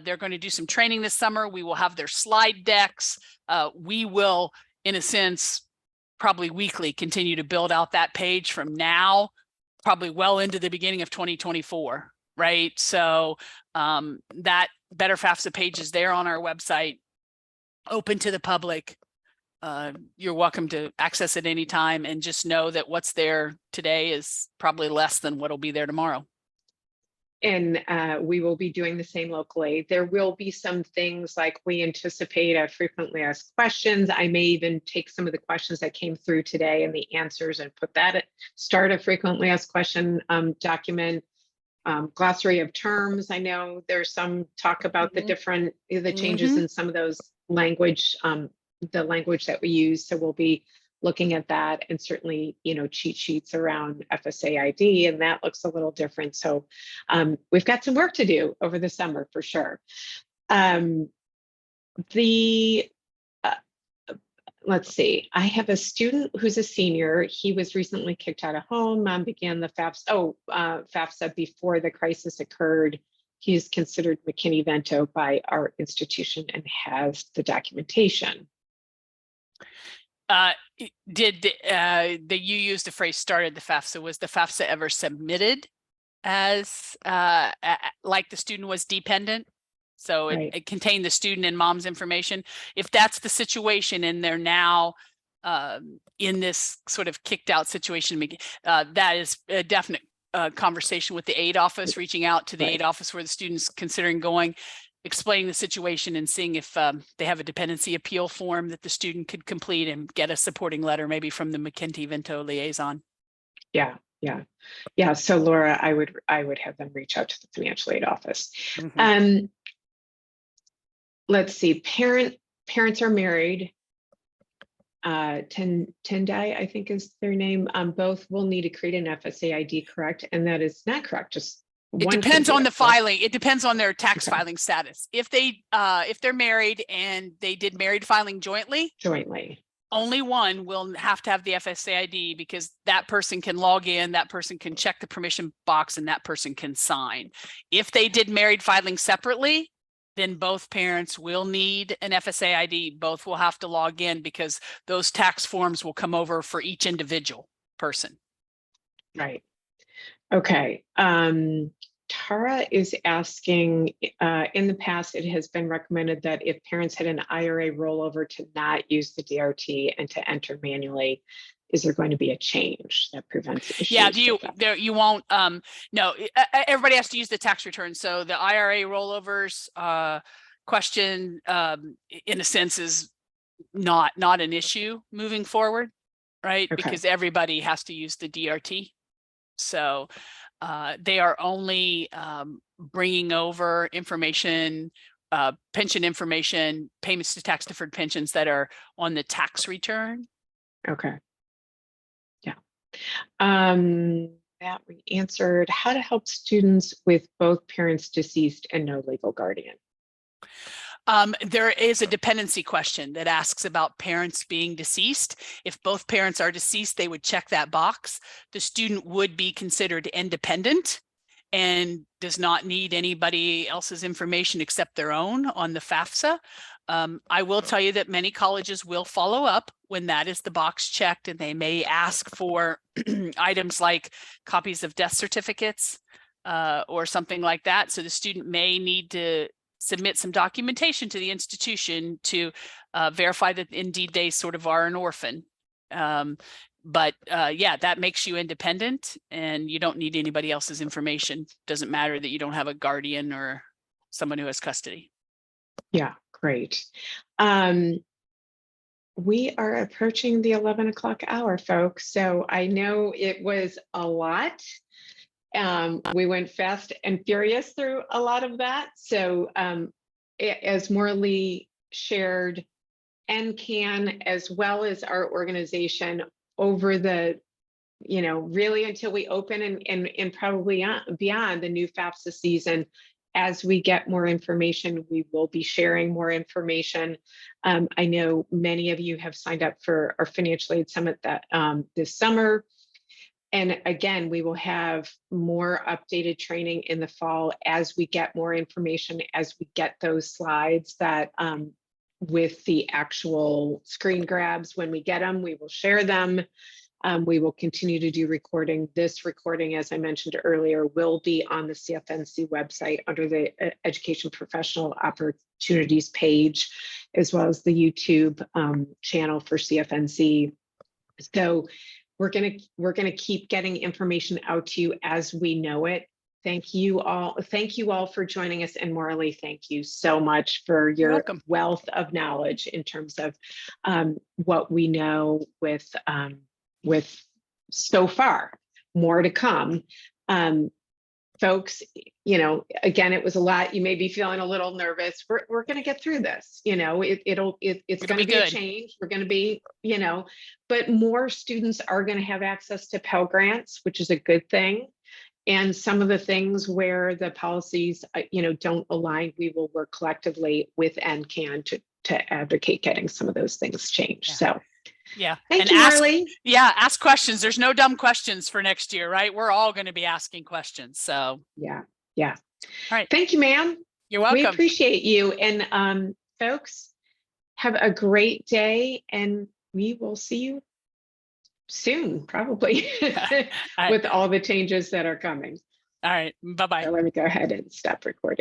They're going to do some training this summer. We will have their slide decks. We will, in a sense, probably weekly continue to build out that page from now, probably well into the beginning of 2024, right? So that Better FAFSA page is there on our website, open to the public. You're welcome to access it anytime, and just know that what's there today is probably less than what'll be there tomorrow. And we will be doing the same locally. There will be some things like we anticipate a frequently asked questions. I may even take some of the questions that came through today and the answers and put that at start a frequently asked question document. Glossary of terms. I know there's some talk about the changes in some of those language, the language that we use. So we'll be looking at that, and certainly, cheat sheets around FSA ID, and that looks a little different. So we've got some work to do over the summer for sure. Let's see, I have a student who's a senior. He was recently kicked out of home. Mom began the FAFSA before the crisis occurred. He's considered McKinney-Vento by our institution and has the documentation. You used the phrase started the FAFSA? Was the FAFSA ever submitted as like the student was dependent? So it contained the student and mom's information. If that's the situation and they're now in this sort of kicked out situation, that is a definite conversation with the aid office, reaching out to the aid office where the student's considering going, explaining the situation and seeing if they have a dependency appeal form that the student could complete and get a supporting letter, maybe from the McKinney-Vento liaison. Yeah. So Laura, I would have them reach out to the financial aid office. Let's see, parents are married. Tendai, I think is their name. Both will need to create an FSA ID, correct? And that is not correct. Just it depends on the filing. It depends on their tax filing status. If they're married and they did married filing jointly, only one will have to have the FSA ID, because that person can log in, that person can check the permission box, and that person can sign. If they did married filing separately, then both parents will need an FSA ID. Both will have to log in, because those tax forms will come over for each individual person. Right. Okay. Tara is asking, in the past, it has been recommended that if parents had an IRA rollover to not use the DRT and to enter manually. Is there going to be a change that prevents issues? Yeah, you won't, no, everybody has to use the tax return. So the IRA rollovers question, in a sense, is not an issue moving forward, right? Because everybody has to use the DRT. So they are only bringing over information, pension information, payments to tax deferred pensions that are on the tax return. Okay. Yeah. That we answered. How to help students with both parents deceased and no legal guardian. There is a dependency question that asks about parents being deceased. If both parents are deceased, they would check that box. The student would be considered independent and does not need anybody else's information except their own on the FAFSA. I will tell you that many colleges will follow up when that is the box checked, and they may ask for items like copies of death certificates or something like that. So the student may need to submit some documentation to the institution to verify that indeed they sort of are an orphan. But yeah, that makes you independent and you don't need anybody else's information. Doesn't matter that you don't have a guardian or someone who has custody. Yeah, great. We are approaching the 11 o'clock hour, folks. So I know it was a lot. We went fast and furious through a lot of that. So as Morley shared, NCAN, as well as our organization, over the, really until we open and probably beyond the new FAFSA season, as we get more information, we will be sharing more information. I know many of you have signed up for our financial aid summit that this summer. And again, we will have more updated training in the fall as we get more information, as we get those slides that with the actual screen grabs, when we get them, we will share them. We will continue to do recording. This recording, as I mentioned earlier, will be on the CFNC website under the Education Professional Opportunities page, as well as the YouTube channel for CFNC. So we're gonna keep getting information out to you as we know it. Thank you all. Thank you all for joining us. And Morley, thank you so much for your wealth of knowledge in terms of what we know with so far. More to come. Folks, you know, again, it was a lot. You may be feeling a little nervous. We're going to get through this. You know, it's going to be a change. We're going to be, you know, but more students are going to have access to Pell Grants, which is a good thing. And some of the things where the policies, you know, don't align, we will work collectively with NCAN to advocate getting some of those things changed. Yeah. So. Yeah. Thank you, Marley. Yeah. Ask questions. There's no dumb questions for next year, right? We're all going to be asking questions. So. Yeah. Yeah. All right. Thank you, ma'am. You're welcome. We appreciate you. And folks, have a great day, and we will see you soon, probably, with all the changes that are coming. All right. Bye-bye. So let me go ahead and stop recording.